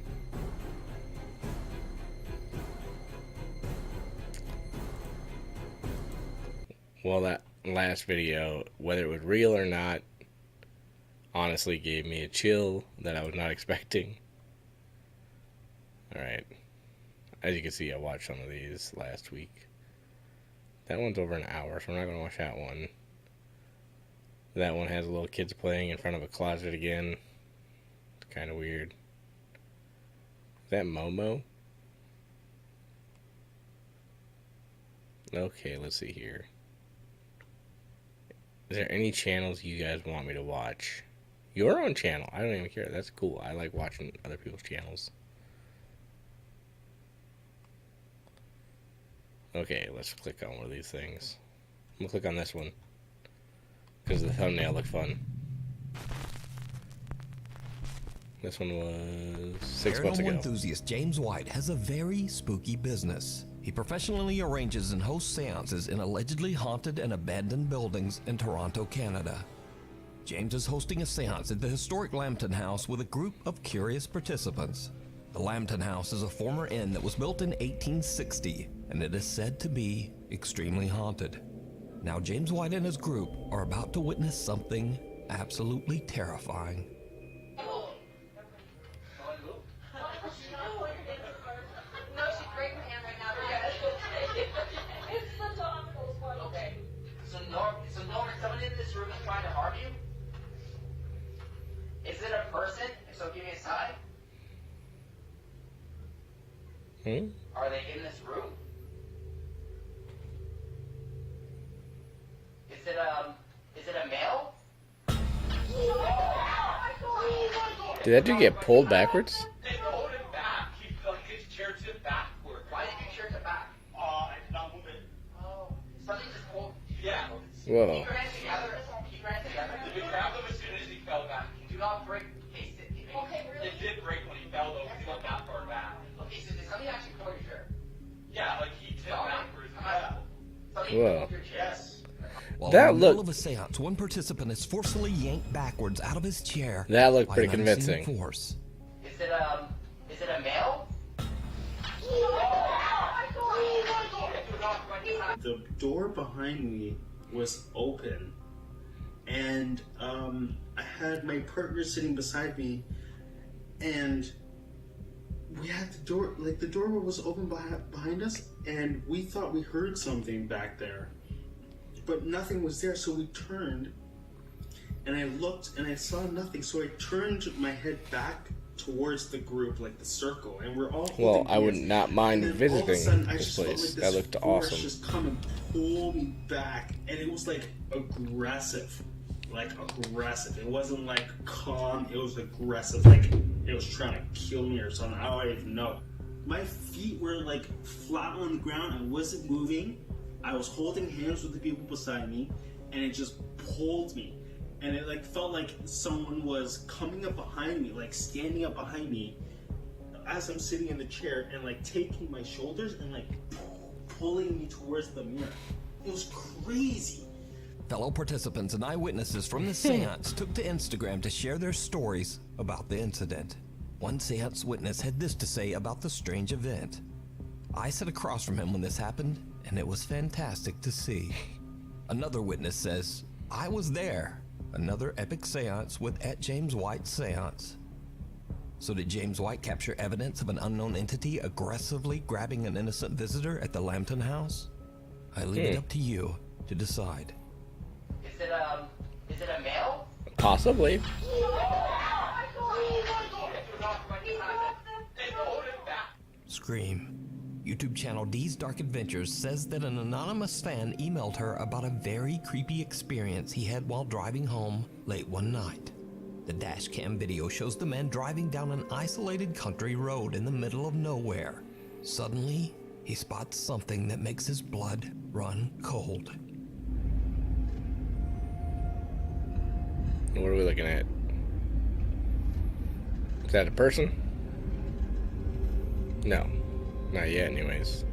Speaker 1: Well, that last video, whether it was real or not, honestly gave me a chill that I was not expecting. Alright. As you can see, I watched some of these last week. That one's over an hour, so I'm not going to watch that one. That one has little kids playing in front of a closet again. It's kind of weird. Is that Momo? Okay, let's see here. Is there any channels you guys want me to watch? Your own channel. I don't even care. That's cool. I like watching other people's channels. Okay, let's click on one of these things. I'm gonna click on this one because the thumbnail looked fun. This one was 6 months
Speaker 2: Paranormal
Speaker 1: ago.
Speaker 2: enthusiast James White has a very spooky business. He professionally arranges and hosts seances in allegedly haunted and abandoned buildings in Toronto, Canada. James is hosting a seance at the historic Lambton House with a group of curious participants. The Lambton House is a former inn that was built in 1860, and it is said to be extremely haunted. Now, James White and his group are about to witness something absolutely terrifying.
Speaker 11: Is it a person? If so, give me a sign. Are they in this room? Is it a male?
Speaker 1: Did that dude get pulled backwards?
Speaker 11: They pulled him back. He his chair tipped backward. Why did you chair tip back? I did not move it. Oh. Something just pulled. Yeah.
Speaker 1: Whoa.
Speaker 11: Keep your hands together. Keep your hands together. Did we grab them as soon as he fell back? Do not break the case. Okay, really? It did break when he fell though, because he went that far back. Okay, so did something actually pull your chair? Yeah, like he tipped backwards. Something pulled your chair? Yes.
Speaker 2: While
Speaker 1: That
Speaker 2: in the middle
Speaker 1: looked-
Speaker 2: of a seance, one participant is forcefully yanked backwards out of his chair.
Speaker 1: That looked
Speaker 2: by
Speaker 1: pretty
Speaker 2: an unseen
Speaker 1: convincing.
Speaker 2: Force.
Speaker 11: Is it a male?
Speaker 12: The door behind me was open, and I had my partner sitting beside me, and we had the door, like the door was open behind us, and we thought we heard something back there, but nothing was there. So we turned, and I looked, and I saw nothing. So I turned my head back towards the group, like the circle, and we're all holding
Speaker 1: Well, I would
Speaker 12: hands.
Speaker 1: not mind
Speaker 12: And then all of a sudden,
Speaker 1: visiting
Speaker 12: I
Speaker 1: this
Speaker 12: just felt
Speaker 1: place.
Speaker 12: like
Speaker 1: That
Speaker 12: this
Speaker 1: looked
Speaker 12: force
Speaker 1: awesome.
Speaker 12: just come and pull me back, and it was like aggressive. It wasn't like calm, it was aggressive, like it was trying to kill me or something. I don't even know. My feet were like flat on the ground. I wasn't moving. I was holding hands with the people beside me, and it just pulled me. And it like felt like someone was coming up behind me, like standing up behind me as I'm sitting in the chair, and like taking my shoulders and like pulling me towards the mirror. It was crazy.
Speaker 2: Fellow participants and eyewitnesses from the seance took to Instagram to share their stories about the incident. One seance witness had this to say about the strange event. I sat across from him when this happened, and it was fantastic to see. Another witness says, I was there. Another epic seance with @JamesWhite Seance. So did James White capture evidence of an unknown entity aggressively grabbing an innocent visitor at the Lambton House? I leave it up to you to decide.
Speaker 11: Is it a male?
Speaker 1: Possibly.
Speaker 2: Scream. YouTube channel D's Dark Adventures says that an anonymous fan emailed her about a very creepy experience he had while driving home late one night. The dash cam video shows the man driving down an isolated country road in the middle of nowhere. Suddenly, he spots something that makes his blood run cold.
Speaker 1: What are we looking at? Is that a person? No. Not yet, anyways.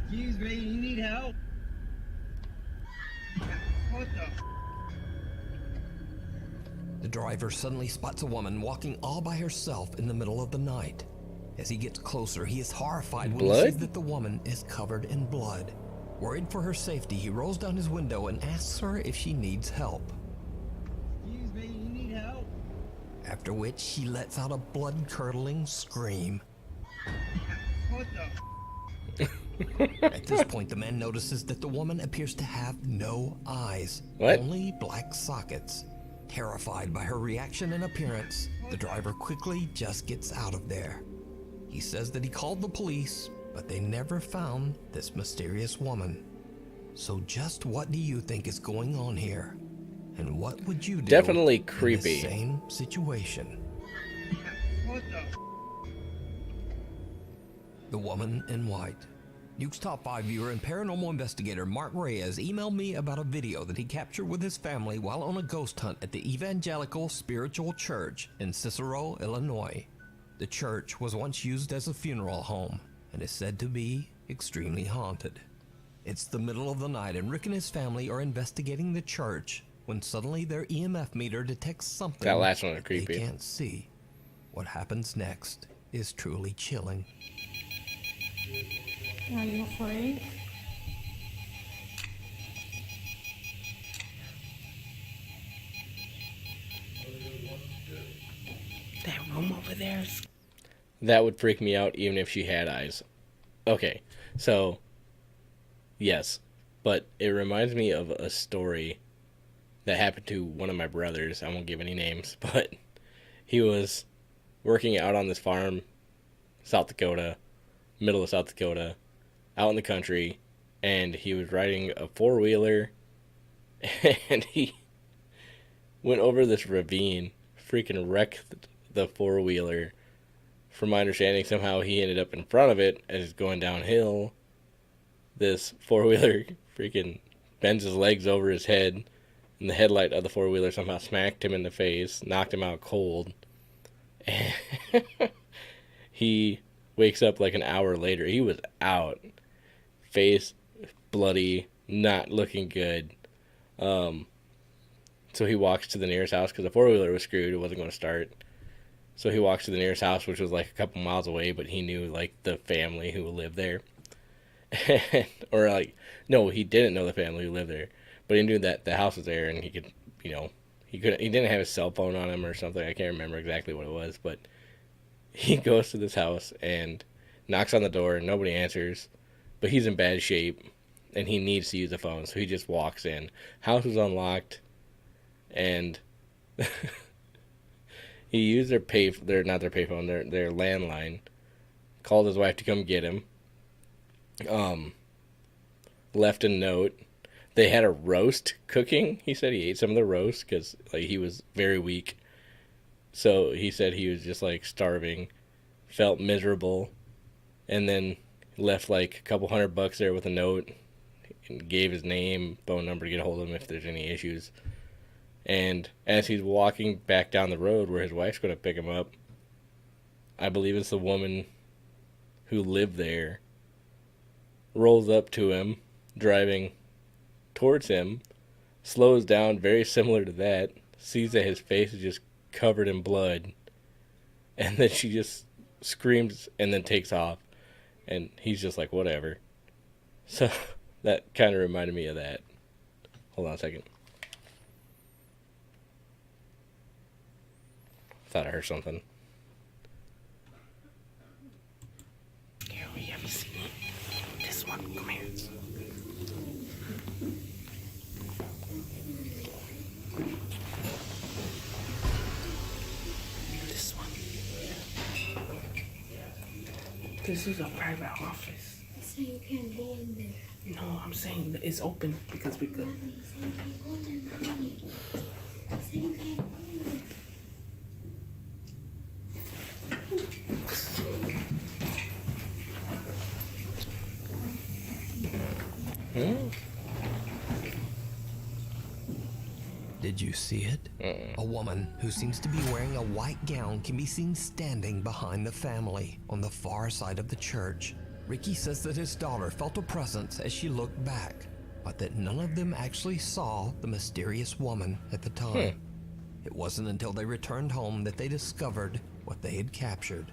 Speaker 13: Excuse me, you need help? What the?
Speaker 2: The driver suddenly spots a woman walking all by herself in the middle of the night. As he gets closer, he is horrified when he sees that the woman is covered in blood. Worried for her safety, he rolls down his window and asks her if she needs help.
Speaker 13: Excuse me, you need help?
Speaker 2: After which, she lets out a blood-curdling scream.
Speaker 13: What the?
Speaker 2: At this point, the man notices that the woman appears to have no eyes, only black sockets. Terrified by her reaction and appearance, the driver quickly just gets out of there. He says that he called the police, but they never found this mysterious woman. So just what do you think is going on here? And what would you do
Speaker 1: Definitely
Speaker 2: in
Speaker 1: creepy.
Speaker 2: this same situation?
Speaker 13: What the?
Speaker 2: The Woman in White. Nuke's Top 5 viewer and paranormal investigator Mark Reyes emailed me about a video that he captured with his family while on a ghost hunt at the Evangelical Spiritual Church in Cicero, Illinois. The church was once used as a funeral home and is said to be extremely haunted. It's the middle of the night and Rick and his family are investigating the church when suddenly their EMF meter detects something
Speaker 1: That last one was creepy.
Speaker 2: they can't see. What happens next is truly chilling.
Speaker 3: Are you afraid?
Speaker 4: That room over there is...
Speaker 1: That would freak me out even if she had eyes. Okay, so, yes, but it reminds me of a story that happened to one of my brothers. I won't give any names, but he was working out on this farm, South Dakota, middle of South Dakota, out in the country, and he was riding a four-wheeler, and he went over this ravine, freaking wrecked the four-wheeler. From my understanding, somehow he ended up in front of it as it's going downhill. This four-wheeler freaking bends his legs over his head, and the headlight of the four-wheeler somehow smacked him in the face, knocked him out cold. And he wakes up like an hour later. He was out. Face bloody, not looking good. So he walks to the nearest house because the four-wheeler was screwed. It wasn't going to start. So he walks to the nearest house, which was like a couple miles away, but he knew like the family who lived there. Or like, no, he didn't know the family who lived there, but he knew that the house was there, and he could, you know, he didn't have his cell phone on him or something. I can't remember exactly what it was, but he goes to this house and knocks on the door, and nobody answers, but he's in bad shape, and he needs to use the phone, so he just walks in. House was unlocked, and he used their landline, called his wife to come get him, left a note. They had a roast cooking. He said he ate some of the roast because like he was very weak. So he said he was just like starving, felt miserable, and then left like a couple $100 there with a note and gave his name, phone number to get a hold of him if there's any issues. And as he's walking back down the road where his wife's going to pick him up, I believe it's the woman who lived there, rolls up to him, driving towards him, slows down, very similar to that, sees that his face is just covered in blood, and then she just screams and then takes off, and he's just like, whatever. So that kind of reminded me of that. Hold on a second. Thought I heard something.
Speaker 4: Here, we have seen this one. Come here. This one. This is a private office.
Speaker 3: So you can't go in there.
Speaker 4: No, I'm saying that it's open because we could.
Speaker 3: So you can't go in there. So you can't go in there.
Speaker 2: Did you see it? A woman who seems to be wearing a white gown can be seen standing behind the family on the far side of the church. Ricky says that his daughter felt a presence as she looked back, but that none of them actually saw the mysterious woman at the time. It wasn't until they returned home that they discovered what they had captured.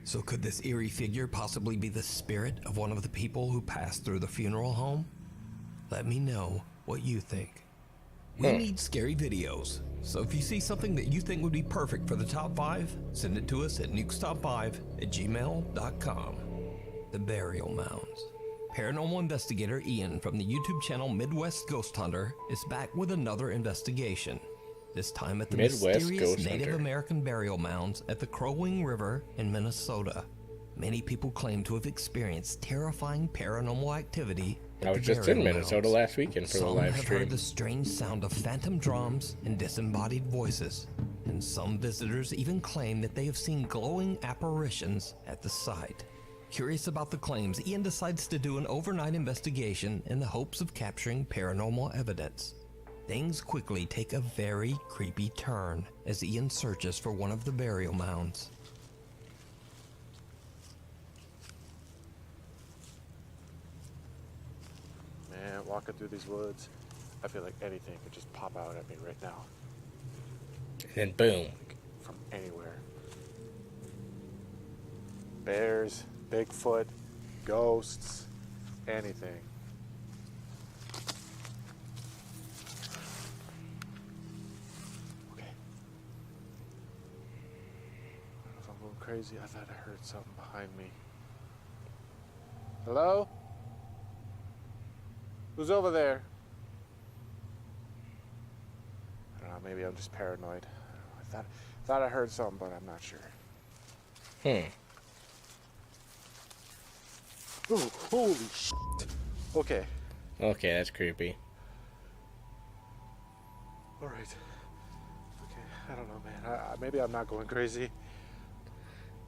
Speaker 2: So could this eerie figure possibly be the spirit of one of the people who passed through the funeral home? Let me know what you think. We need scary videos, so if you see something that you think would be perfect for the top 5, send it to us at nukestop5@gmail.com. The Burial Mounds. Paranormal investigator Ian from the YouTube channel Midwest Ghost Hunter is back with another investigation. This time at the mysterious Native American burial mounds at the Crow Wing River in Minnesota. Many people claim to have experienced terrifying paranormal activity.
Speaker 1: I was just in Minnesota last weekend for the live
Speaker 2: Some have heard the strange sound of phantom drums and disembodied voices, and some visitors even claim that they have seen glowing apparitions at the site. Curious about the claims, Ian decides to do an overnight investigation in the hopes of capturing paranormal evidence. Things quickly take a very creepy turn as Ian searches for one of the burial mounds.
Speaker 14: walking through these woods, I feel like anything could just pop out at me right now.
Speaker 1: And boom.
Speaker 14: From anywhere. Bears, Bigfoot, ghosts, anything. Okay. I don't know if I'm going crazy. I thought I heard something behind me. Hello? Who's over there? I don't know, maybe I'm just paranoid. I thought I heard something, but I'm not sure. Oh, holy shit. Okay.
Speaker 1: Okay, that's creepy.
Speaker 14: Alright. Okay, I don't know, man. Maybe I'm not going crazy.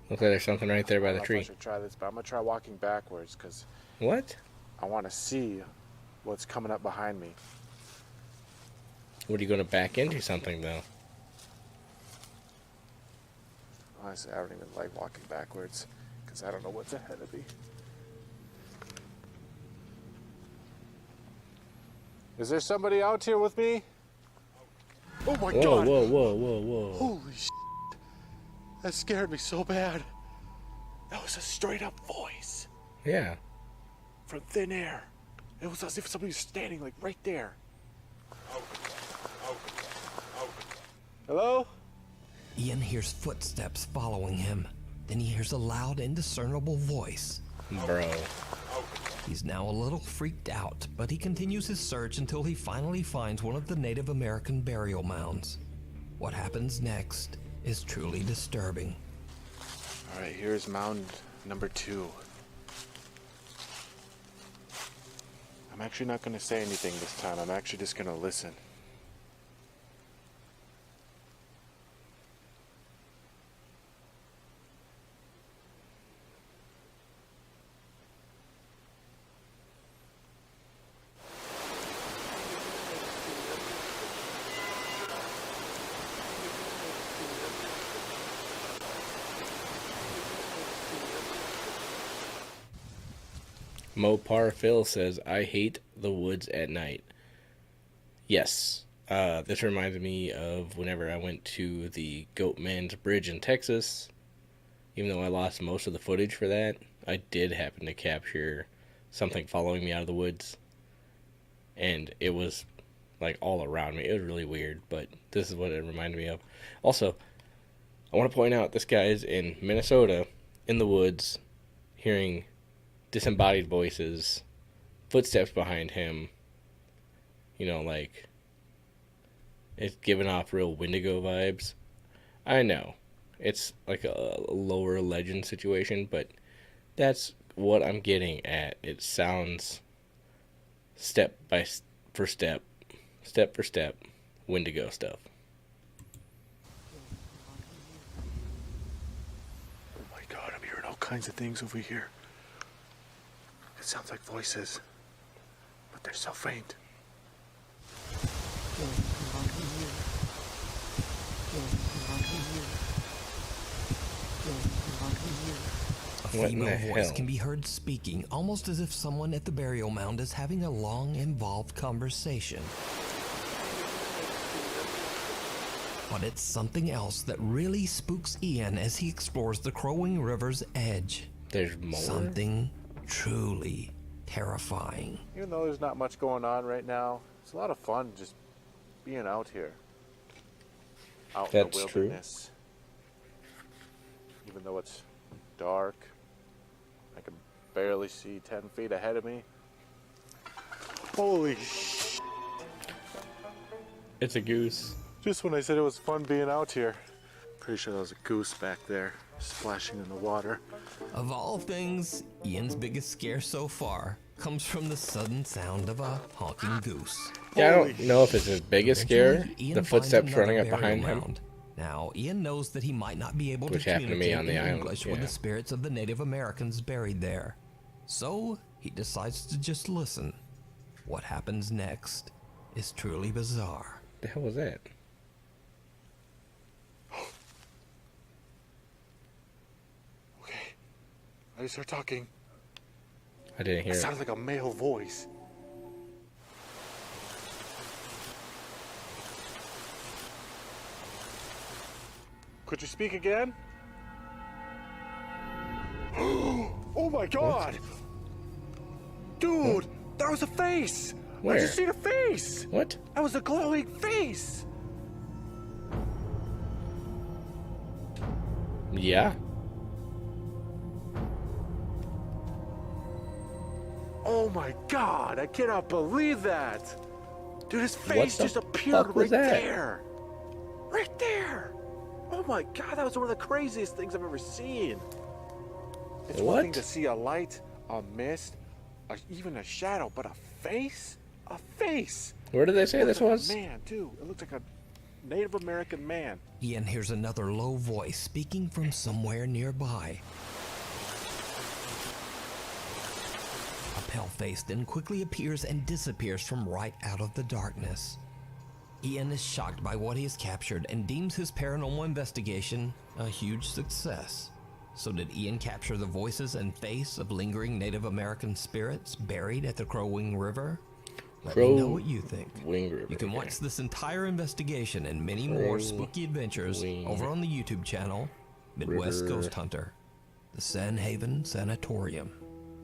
Speaker 1: Looks like there's something right there by the
Speaker 14: I
Speaker 1: tree.
Speaker 14: should try this, but I'm gonna try walking backwards because
Speaker 1: What?
Speaker 14: I want to see what's coming up behind me.
Speaker 1: What are you going to back into something, though?
Speaker 14: Honestly, I don't even like walking backwards because I don't know what's ahead of me. Is there somebody out here with me? Oh my God!
Speaker 1: Whoa, whoa, whoa, whoa.
Speaker 14: Holy shit. That scared me so bad. That was a straight up voice.
Speaker 1: Yeah.
Speaker 14: From thin air. It was as if somebody was standing like right there. Hello?
Speaker 2: Ian hears footsteps following him. Then he hears a loud, indiscernible voice.
Speaker 1: Bro.
Speaker 2: He's now a little freaked out, but he continues his search until he finally finds one of the Native American burial mounds. What happens next is truly disturbing.
Speaker 14: All right, here's mound number 2. I'm actually not going to say anything this time. I'm actually just going to listen.
Speaker 1: Mopar Phil says, I hate the woods at night. Yes. This reminds me of whenever I went to the Goatman's Bridge in Texas. Even though I lost most of the footage for that, I did happen to capture something following me out of the woods. And it was like all around me. It was really weird, but this is what it reminded me of. Also, I want to point out this guy is in Minnesota, in the woods, hearing disembodied voices, footsteps behind him, you know, like, it's giving off real Wendigo vibes. I know, it's like a lower legend situation, but that's what I'm getting at. It sounds step for step, Wendigo stuff.
Speaker 14: Oh my God, I'm hearing all kinds of things over here. It sounds like voices, but they're so faint.
Speaker 2: A female voice can be heard speaking, almost as if someone at the burial mound is having a long, involved conversation. But it's something else that really spooks Ian as he explores the Crowing River's edge.
Speaker 1: There's more?
Speaker 2: Something truly terrifying.
Speaker 14: Even though there's not much going on right now, it's a lot of fun just being out here. Out in the wilderness. Even though it's dark, I can barely see 10 feet ahead of me. Holy sh!
Speaker 1: It's a goose.
Speaker 14: Just when I said it was fun being out here. Pretty sure that was a goose back there, splashing in the water.
Speaker 2: Of all things, Ian's biggest scare so far comes from the sudden sound of a honking goose.
Speaker 1: Yeah, I don't know if it's his biggest scare, the footsteps running up behind him.
Speaker 2: Mound. Now, Ian knows that he might not be able
Speaker 1: Which
Speaker 2: to
Speaker 1: happened to me
Speaker 2: communicate
Speaker 1: on the
Speaker 2: in
Speaker 1: island,
Speaker 2: English with
Speaker 1: yeah.
Speaker 2: the spirits of the Native Americans buried there. So, he decides to just listen. What happens next is truly bizarre.
Speaker 1: The hell was that?
Speaker 14: I start talking.
Speaker 1: I didn't hear
Speaker 14: It
Speaker 1: it.
Speaker 14: sounded like a male voice. Could you speak again? Oh my god! Dude, that was a face!
Speaker 1: Where?
Speaker 14: I just seen a face!
Speaker 1: What?
Speaker 14: That was a glowing face!
Speaker 1: Yeah.
Speaker 14: Oh my god, I cannot believe that! Dude, his face
Speaker 1: the
Speaker 14: just appeared
Speaker 1: fuck was
Speaker 14: right
Speaker 1: that?
Speaker 14: there! Right there! Oh my god, that was one of the craziest things I've ever seen! It's one thing
Speaker 1: What?
Speaker 14: to see a light, a mist, even a shadow, but a face? A face!
Speaker 1: Where did they say
Speaker 14: It
Speaker 1: this
Speaker 14: looked like
Speaker 1: was?
Speaker 14: a man, too. It looks like a Native American man.
Speaker 2: Ian hears another low voice speaking from somewhere nearby. A pale face then quickly appears and disappears from right out of the darkness. Ian is shocked by what he has captured and deems his paranormal investigation a huge success. So did Ian capture the voices and face of lingering Native American spirits buried at the Crow Wing River? Let me know what you think.
Speaker 1: Wing River.
Speaker 2: You can watch this entire investigation and many more spooky adventures over on the YouTube channel, Midwest
Speaker 1: River.
Speaker 2: Ghost Hunter, the Sanhaven Sanatorium.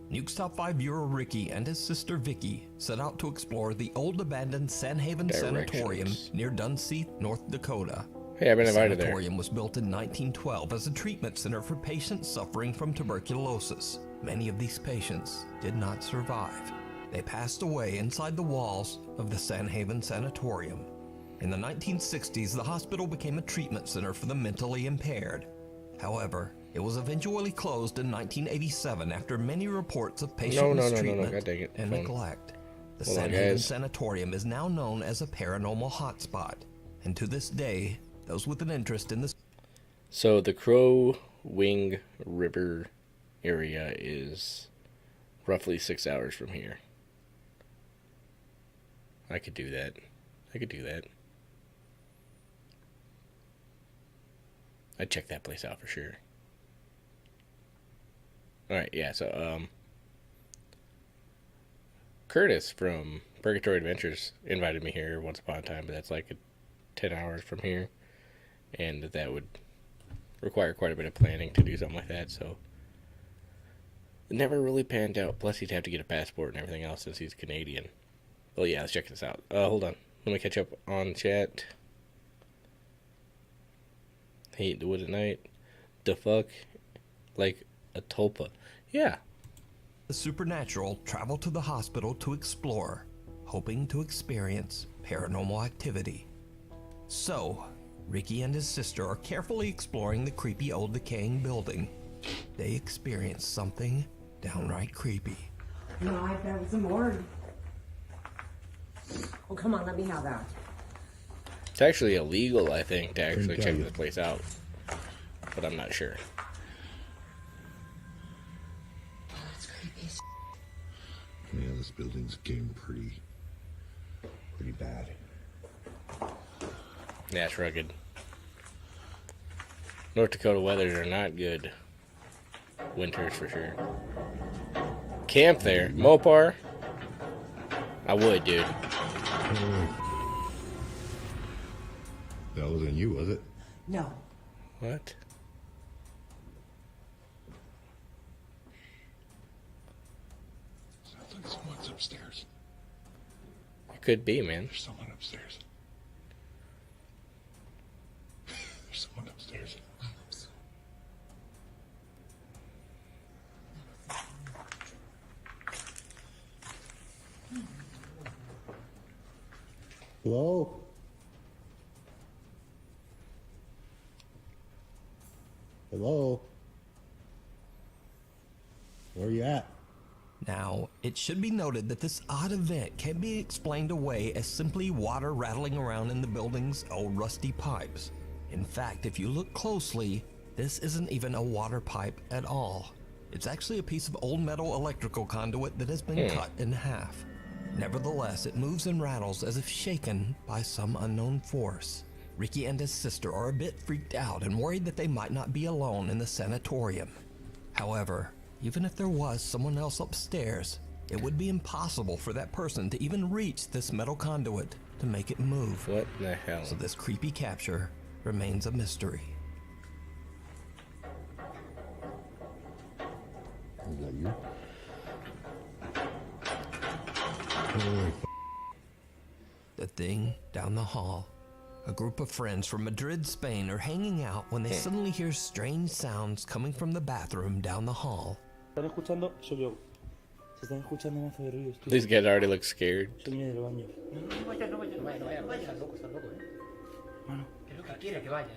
Speaker 2: Nuke's Top 5 viewer Ricky and his sister Vicky set out to explore the old abandoned Sanhaven Sanatorium near Dunseith, North Dakota.
Speaker 1: Hey, I've been
Speaker 2: The
Speaker 1: invited there.
Speaker 2: sanatorium was built in 1912 as a treatment center for patients suffering from tuberculosis. Many of these patients did not survive. They passed away inside the walls of the Sanhaven Sanatorium. In the 1960s, the hospital became a treatment center for the mentally impaired. However, it was eventually closed in 1987 after many reports of patient mistreatment
Speaker 1: God dang it.
Speaker 2: and
Speaker 1: Phone.
Speaker 2: neglect. The
Speaker 1: Hold on,
Speaker 2: Sanhaven
Speaker 1: guys.
Speaker 2: Sanatorium is now known as a paranormal hotspot, and to this day, those with an interest in this.
Speaker 1: So the Crow Wing River area is roughly 6 hours from here. I could do that. I'd check that place out for sure. Alright, yeah, so, Curtis from Purgatory Adventures invited me here once upon a time, but that's like 10 hours from here. And that would require quite a bit of planning to do something like that, so it never really panned out. Plus, he'd have to get a passport and everything else since he's Canadian. Well, yeah, let's check this out. Hold on. Let me catch up on chat. Hate the wood at night. The fuck? Like a tulpa. Yeah.
Speaker 2: The supernatural travel to the hospital to explore, hoping to experience paranormal activity. So, Ricky and his sister are carefully exploring the creepy old decaying building. They experience something downright creepy.
Speaker 15: No, I bet it was a morgue. Oh, come on, let me have that.
Speaker 1: It's actually illegal, I think, to actually check this place out. But I'm not sure.
Speaker 15: That's creepy.
Speaker 10: Yeah, this building's getting pretty bad.
Speaker 1: Yeah, it's rugged. North Dakota weathers are not good. Winters for sure. Camp there. Mopar? I would, dude.
Speaker 10: That wasn't you, was it?
Speaker 15: No.
Speaker 1: What?
Speaker 10: Sounds like someone's upstairs.
Speaker 1: It could be, man.
Speaker 10: There's someone upstairs. There's someone upstairs. Hello? Hello? Where are you at?
Speaker 2: Now, it should be noted that this odd event can be explained away as simply water rattling around in the building's old rusty pipes. In fact, if you look closely, this isn't even a water pipe at all. It's actually a piece of old metal electrical conduit that has been cut in half. Nevertheless, it moves and rattles as if shaken by some unknown force. Ricky and his sister are a bit freaked out and worried that they might not be alone in the sanatorium. However, even if there was someone else upstairs, it would be impossible for that person to even reach this metal conduit to make it move.
Speaker 1: What the hell?
Speaker 2: So this creepy capture remains a mystery. The thing down the hall. A group of friends from Madrid, Spain are hanging out when they suddenly hear strange sounds coming from the bathroom down the hall.
Speaker 9: ¿Están escuchando? Soy yo. Se están escuchando más de ruidos.
Speaker 1: These guys already look scared.
Speaker 9: Soy del baño.
Speaker 8: No vayas, estás loco,
Speaker 9: Mano.
Speaker 8: ¿Qué es lo que quiere que vayas?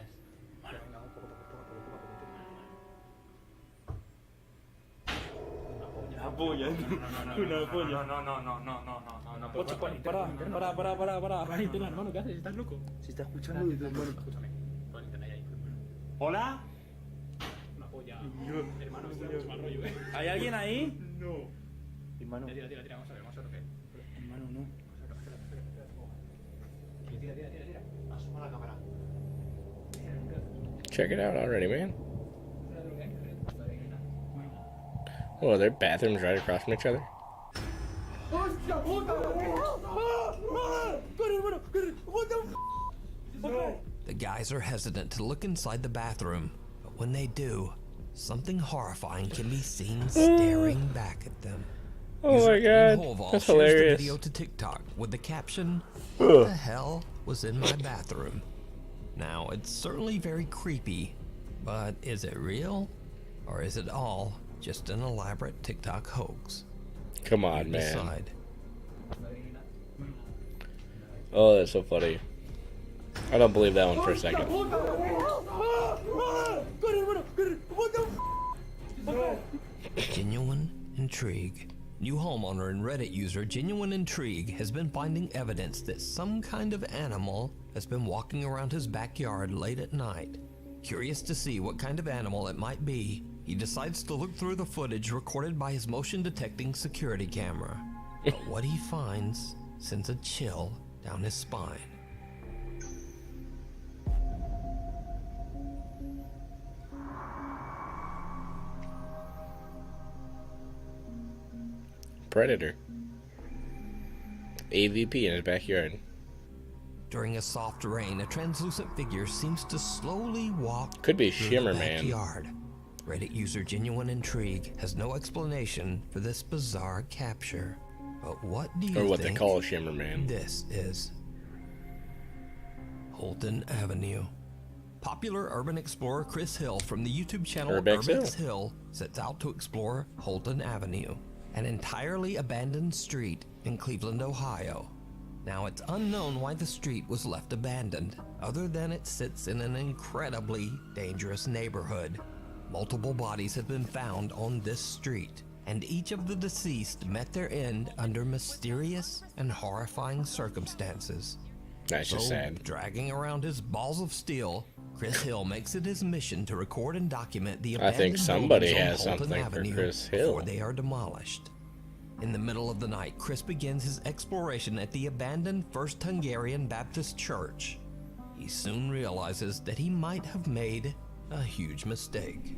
Speaker 9: Una polla. Una polla.
Speaker 8: No.
Speaker 9: Ocho, para.
Speaker 8: Valentina, hermano, ¿qué haces? ¿Estás loco?
Speaker 9: Se está escuchando desde el baño.
Speaker 8: Escúchame. Valentina, ahí.
Speaker 9: ¿Hola?
Speaker 8: Una polla. Hermano, esto es mal rollo,
Speaker 9: ¿Hay alguien ahí?
Speaker 8: No.
Speaker 9: Hermano.
Speaker 8: Tira, vamos a ver qué.
Speaker 9: Hermano, no.
Speaker 8: Tira. Asoma la cámara.
Speaker 1: Check it out already, man. Oh, there are bathrooms right across from each other.
Speaker 2: The guys are hesitant to look inside the bathroom, but when they do, something horrifying can be seen staring back at them.
Speaker 1: Oh my god, that's
Speaker 2: shares the
Speaker 1: hilarious.
Speaker 2: video to TikTok with the caption, "What the hell was in my bathroom?" Now, it's certainly very creepy, but is it real? Or is it all just an elaborate TikTok hoax?
Speaker 1: Come on,
Speaker 2: You
Speaker 1: man.
Speaker 2: decide.
Speaker 1: Oh, that's so funny. I don't believe that one for a second.
Speaker 2: Genuine Intrigue. New homeowner and Reddit user Genuine Intrigue has been finding evidence that some kind of animal has been walking around his backyard late at night. Curious to see what kind of animal it might be, he decides to look through the footage recorded by his motion detecting security camera. But what he finds sends a chill down his spine.
Speaker 1: Predator. AVP in his backyard.
Speaker 2: During a soft rain, a translucent figure seems to slowly walk
Speaker 1: Could be
Speaker 2: through
Speaker 1: Shimmer
Speaker 2: the
Speaker 1: Man.
Speaker 2: backyard. Reddit user Genuine Intrigue has no explanation for this bizarre capture. But what do you
Speaker 1: Or what
Speaker 2: think
Speaker 1: they call Shimmer Man.
Speaker 2: this is? Holton Avenue. Popular urban explorer Chris Hill from the YouTube channel
Speaker 1: Urbex
Speaker 2: Hill sets out to explore Holton Avenue, an entirely abandoned street in Cleveland, Ohio. Now, it's unknown why the street was left abandoned, other than it sits in an incredibly dangerous neighborhood. Multiple bodies have been found on this street, and each of the deceased met their end under mysterious and horrifying circumstances.
Speaker 1: That's just sad.
Speaker 2: Dragging around his balls of steel, Chris Hill makes it his mission to record and document the
Speaker 1: I think
Speaker 2: abandoned
Speaker 1: somebody
Speaker 2: buildings on
Speaker 1: has
Speaker 2: Holton
Speaker 1: something for
Speaker 2: Avenue
Speaker 1: Chris Hill.
Speaker 2: before they are demolished. In the middle of the night, Chris begins his exploration at the abandoned First Hungarian Baptist Church. He soon realizes that he might have made a huge mistake.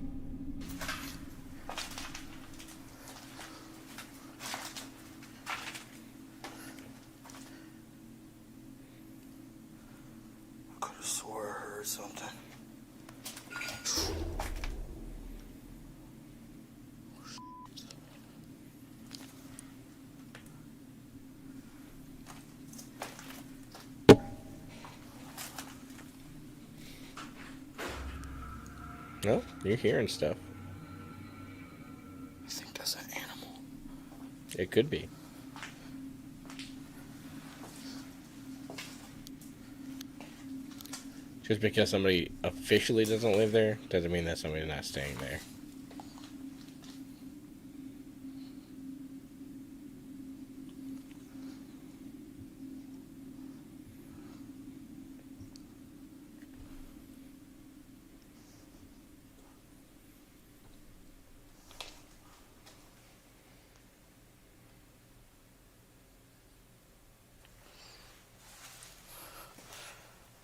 Speaker 9: I could have swore I heard something.
Speaker 1: No, you're hearing stuff.
Speaker 9: I think that's an animal.
Speaker 1: It could be. Just because somebody officially doesn't live there doesn't mean that somebody's not staying there.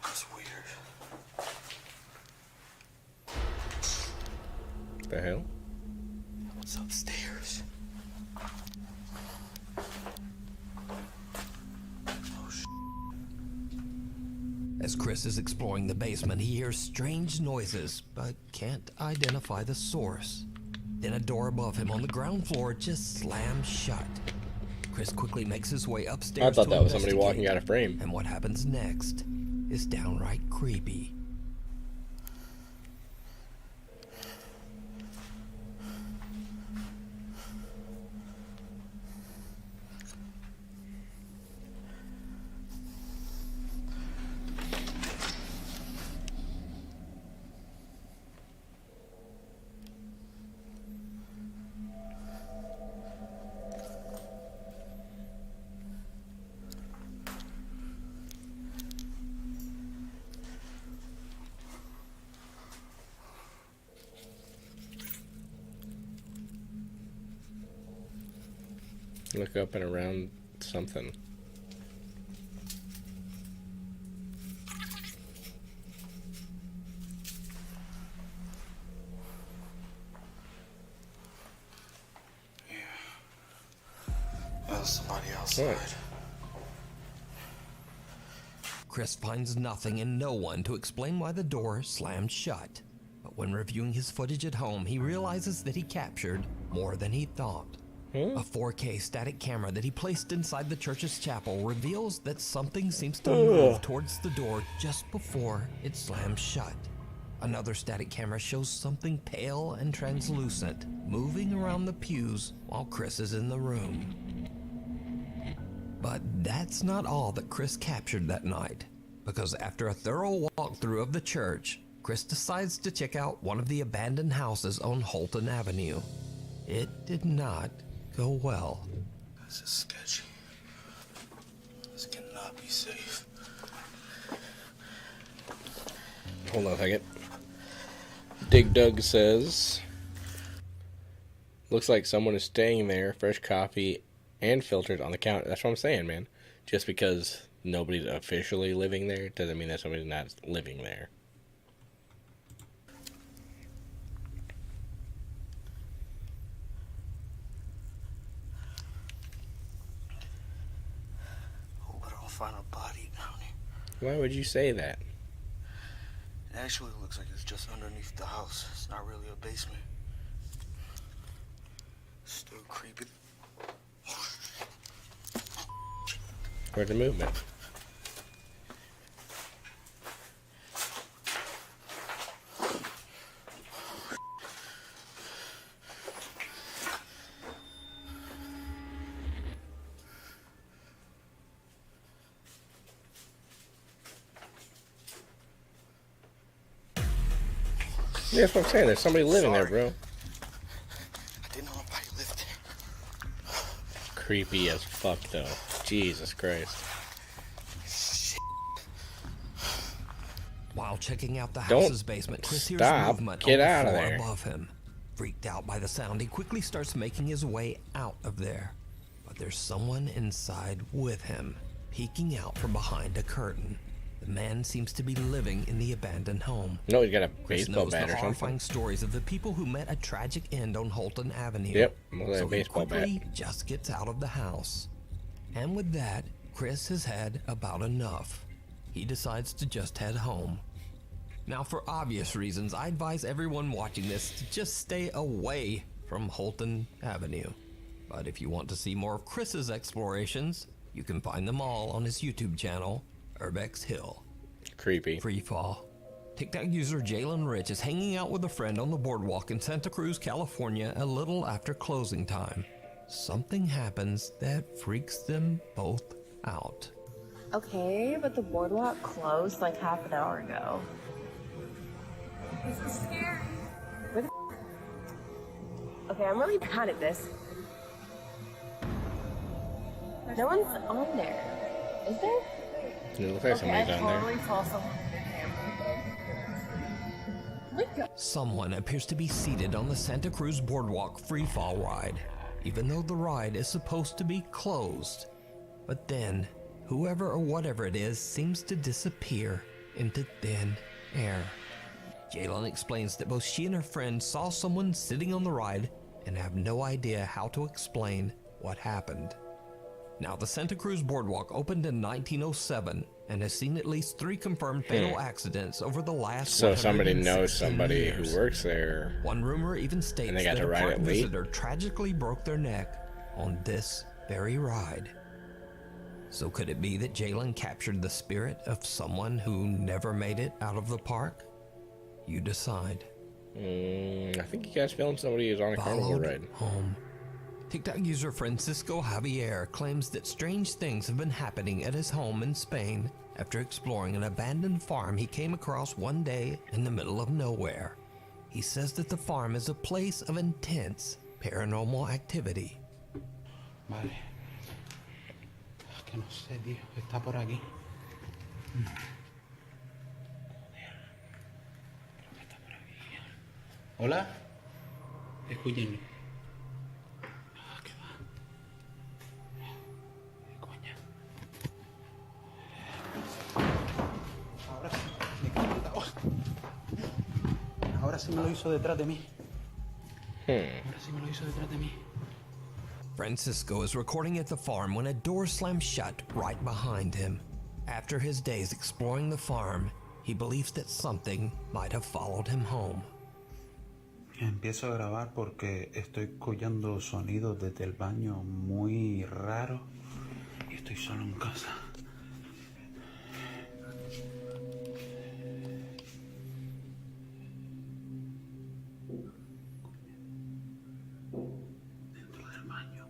Speaker 9: That's weird.
Speaker 1: The hell?
Speaker 9: What's upstairs?
Speaker 2: As Chris is exploring the basement, he hears strange noises, but can't identify the source. Then a door above him on the ground floor just slams shut. Chris quickly makes his way upstairs.
Speaker 1: I thought
Speaker 2: to
Speaker 1: that was somebody
Speaker 2: investigate.
Speaker 1: walking out of frame.
Speaker 2: And what happens next is downright creepy.
Speaker 1: Look up and around something.
Speaker 14: There's somebody outside.
Speaker 2: Chris finds nothing and no one to explain why the door slammed shut. But when reviewing his footage at home, he realizes that he captured more than he thought. A 4K static camera that he placed inside the church's chapel reveals that something seems to move towards the door just before it slams shut. Another static camera shows something pale and translucent moving around the pews while Chris is in the room. But that's not all that Chris captured that night, because after a thorough walkthrough of the church, Chris decides to check out one of the abandoned houses on Holton Avenue. It did not go well.
Speaker 14: This is sketchy. This cannot be safe.
Speaker 1: Hold on a second. Dig Dug says, looks like someone is staying there. Fresh coffee and filters on the counter. That's what I'm saying, man. Just because nobody's officially living there doesn't mean that somebody's not living there.
Speaker 14: Hope I don't find a body down here.
Speaker 1: Why would you say that?
Speaker 14: It actually looks like it's just underneath the house. It's not really a basement. Still creepy.
Speaker 1: Where's the movement? Yeah, that's what I'm saying. There's somebody living there, bro.
Speaker 14: I didn't know nobody lived there.
Speaker 1: Creepy as fuck, though. Jesus Christ.
Speaker 2: While checking out the
Speaker 1: Don't
Speaker 2: house's basement, Chris hears
Speaker 1: stop.
Speaker 2: movement
Speaker 1: Get
Speaker 2: on the
Speaker 1: out of
Speaker 2: floor
Speaker 1: there.
Speaker 2: above him. Freaked out by the sound, he quickly starts making his way out of there. But there's someone inside with him, peeking out from behind a curtain. The man seems to be living in the abandoned home.
Speaker 1: No, he's got a
Speaker 2: Chris
Speaker 1: baseball
Speaker 2: knows
Speaker 1: bat
Speaker 2: the
Speaker 1: or
Speaker 2: horrifying
Speaker 1: something.
Speaker 2: stories of the people who met a tragic end on Holton Avenue.
Speaker 1: Yep, well, that
Speaker 2: so
Speaker 1: baseball
Speaker 2: he
Speaker 1: bat.
Speaker 2: quickly just gets out of the house. And with that, Chris has had about enough. He decides to just head home. Now, for obvious reasons, I advise everyone watching this to just stay away from Holton Avenue. But if you want to see more of Chris's explorations, you can find them all on his YouTube channel, Urbex Hill.
Speaker 1: Creepy.
Speaker 2: Freefall. TikTok user Jalen Rich is hanging out with a friend on the boardwalk in Santa Cruz, California a little after closing time. Something happens that freaks them both out.
Speaker 16: Okay, but the boardwalk closed like half an hour ago. This is scary. Where the okay, I'm really bad at this. No one's on there. Is there?
Speaker 1: It looks like somebody's on there.
Speaker 16: saw someone in the camera.
Speaker 2: Someone appears to be seated on the Santa Cruz Boardwalk freefall ride, even though the ride is supposed to be closed. But then, whoever or whatever it is seems to disappear into thin air. Jalen explains that both she and her friend saw someone sitting on the ride and have no idea how to explain what happened. Now, the Santa Cruz Boardwalk opened in 1907 and has seen at least 3 confirmed fatal accidents over the last
Speaker 1: So somebody knows
Speaker 2: 116
Speaker 1: somebody
Speaker 2: years.
Speaker 1: who works there.
Speaker 2: One rumor even states
Speaker 1: And they got
Speaker 2: that
Speaker 1: to
Speaker 2: a
Speaker 1: ride
Speaker 2: park
Speaker 1: it late?
Speaker 2: visitor tragically broke their neck on this very ride. So could it be that Jalen captured the spirit of someone who never made it out of the park? You decide.
Speaker 1: I think you guys filmed somebody who's on a carnival
Speaker 2: Followed
Speaker 1: ride.
Speaker 2: home. TikTok user Francisco Javier claims that strange things have been happening at his home in Spain after exploring an abandoned farm he came across one day in the middle of nowhere. He says that the farm is a place of intense paranormal activity.
Speaker 17: Vale. Que no sé, tío. Está por aquí. Creo que está por aquí. Hola. Escúchenme. ¿Qué va? Coña. Ahora sí. Me cago en la- Ahora sí me lo hizo detrás de mí. Ahora sí me lo hizo detrás de mí.
Speaker 2: Francisco is recording at the farm when a door slams shut right behind him. After his days exploring the farm, he believes that something might have followed him home.
Speaker 17: Empiezo a grabar porque estoy escuchando sonidos desde el baño muy raros y estoy solo en casa. Dentro del baño.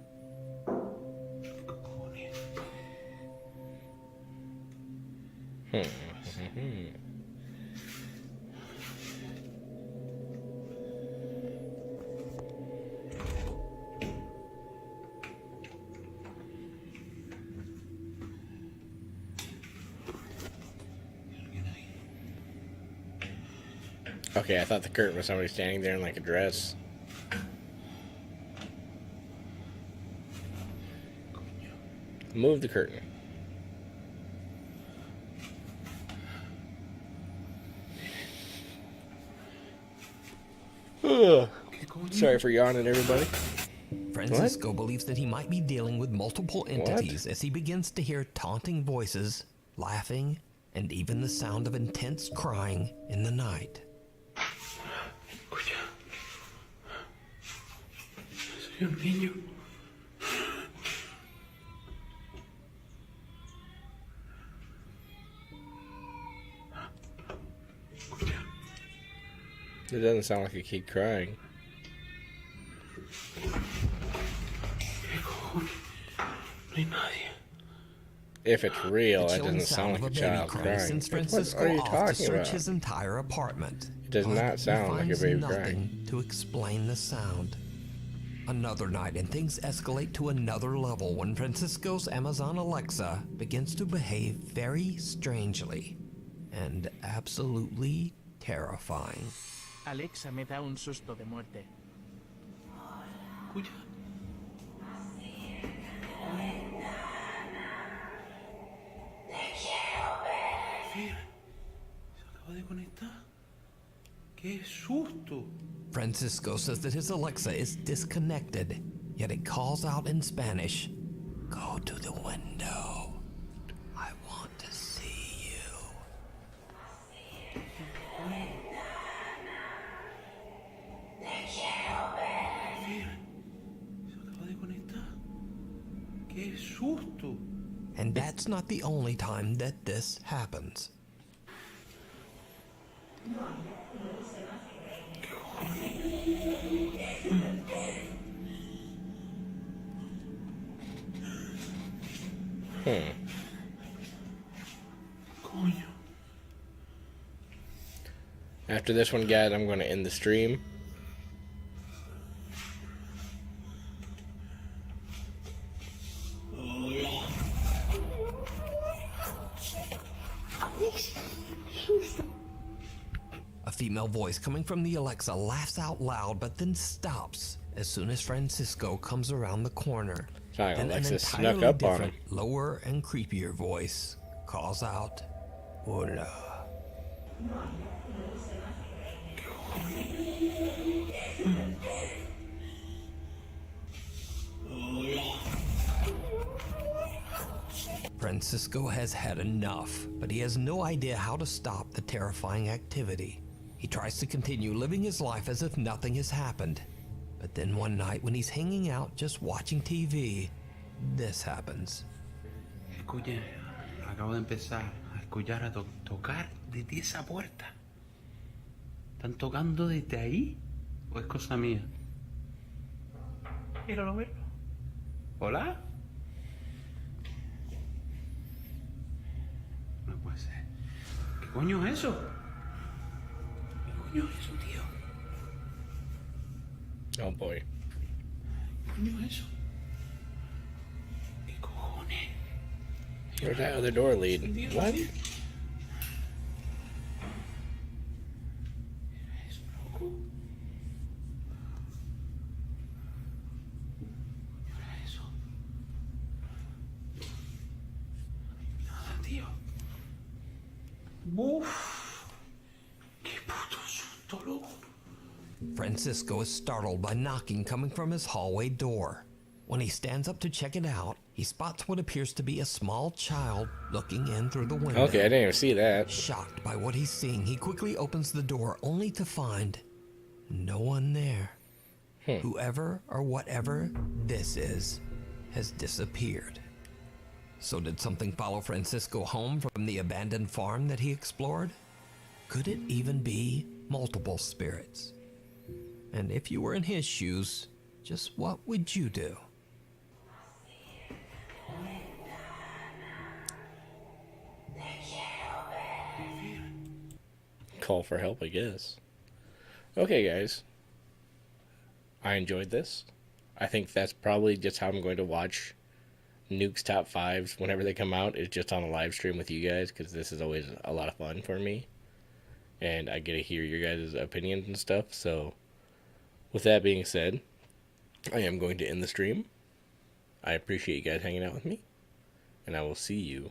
Speaker 17: ¿Qué cojones?
Speaker 1: Okay, I thought the curtain was somebody standing there in like a dress. Move the curtain. Ugh. Sorry for yawning, everybody.
Speaker 2: Francisco believes that he might be dealing with multiple entities as he begins to hear taunting voices, laughing, and even the sound of intense crying in the night.
Speaker 17: Soy un niño.
Speaker 1: It doesn't sound like a kid crying. If it's real,
Speaker 2: The
Speaker 1: it
Speaker 2: chilling
Speaker 1: doesn't sound
Speaker 2: sound
Speaker 1: like
Speaker 2: of
Speaker 1: a
Speaker 2: baby
Speaker 1: child
Speaker 2: crying
Speaker 1: crying.
Speaker 2: sends
Speaker 1: What
Speaker 2: Francisco
Speaker 1: are you
Speaker 2: off to
Speaker 1: talking
Speaker 2: search
Speaker 1: about?
Speaker 2: his entire apartment.
Speaker 1: It does
Speaker 2: But
Speaker 1: not
Speaker 2: he
Speaker 1: sound like a
Speaker 2: finds
Speaker 1: baby
Speaker 2: nothing
Speaker 1: crying.
Speaker 2: to explain the sound. Another night, and things escalate to another level when Francisco's Amazon Alexa begins to behave very strangely and absolutely terrifying.
Speaker 18: Alexa me da un susto de muerte.
Speaker 17: Escucha. Mira, se acaba de conectar. ¡Qué susto!
Speaker 2: Francisco says that his Alexa is disconnected, yet it calls out in Spanish, "Go to the window. I want to see you."
Speaker 17: Mira, se acaba de conectar. ¡Qué susto!
Speaker 2: And that's not the only time that this happens.
Speaker 17: Coño.
Speaker 1: After this one, guys, I'm going to end the stream.
Speaker 2: A female voice coming from the Alexa laughs out loud but then stops as soon as Francisco comes around the corner.
Speaker 1: Sorry,
Speaker 2: Then
Speaker 1: Alexa
Speaker 2: an
Speaker 1: snuck
Speaker 2: entirely
Speaker 1: up on
Speaker 2: different, lower and creepier voice calls out, "Hola." Francisco has had enough, but he has no idea how to stop the terrifying activity. He tries to continue living his life as if nothing has happened. But then one night when he's hanging out just watching TV, this happens.
Speaker 19: Escuche, acabo de empezar a escuchar a tocar desde esa puerta. ¿Están tocando desde ahí? ¿O es cosa mía? Míralo, míralo. ¿Hola? No puede ser. ¿Qué coño es eso? ¿Qué coño es eso, tío?
Speaker 1: Oh boy.
Speaker 19: ¿Qué coño es eso? ¿Qué cojones?
Speaker 1: Where's that other door lead? What?
Speaker 2: Francisco is startled by knocking coming from his hallway door. When he stands up to check it out, he spots what appears to be a small child looking in through the window.
Speaker 1: Okay, I didn't even see that.
Speaker 2: Shocked by what he's seeing, he quickly opens the door only to find no one there. Whoever or whatever this is has disappeared. So did something follow Francisco home from the abandoned farm that he explored? Could it even be multiple spirits? And if you were in his shoes, just what would you do?
Speaker 1: Call for help, I guess. Okay, guys. I enjoyed this. I think that's probably just how I'm going to watch Nuke's Top 5s whenever they come out. Is just on a live stream with you guys, because this is always a lot of fun for me. And I get to hear your guys' opinions and stuff. So, with that being said, I am going to end the stream. I appreciate you guys hanging out with me. And I will see you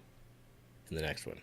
Speaker 1: in the next one.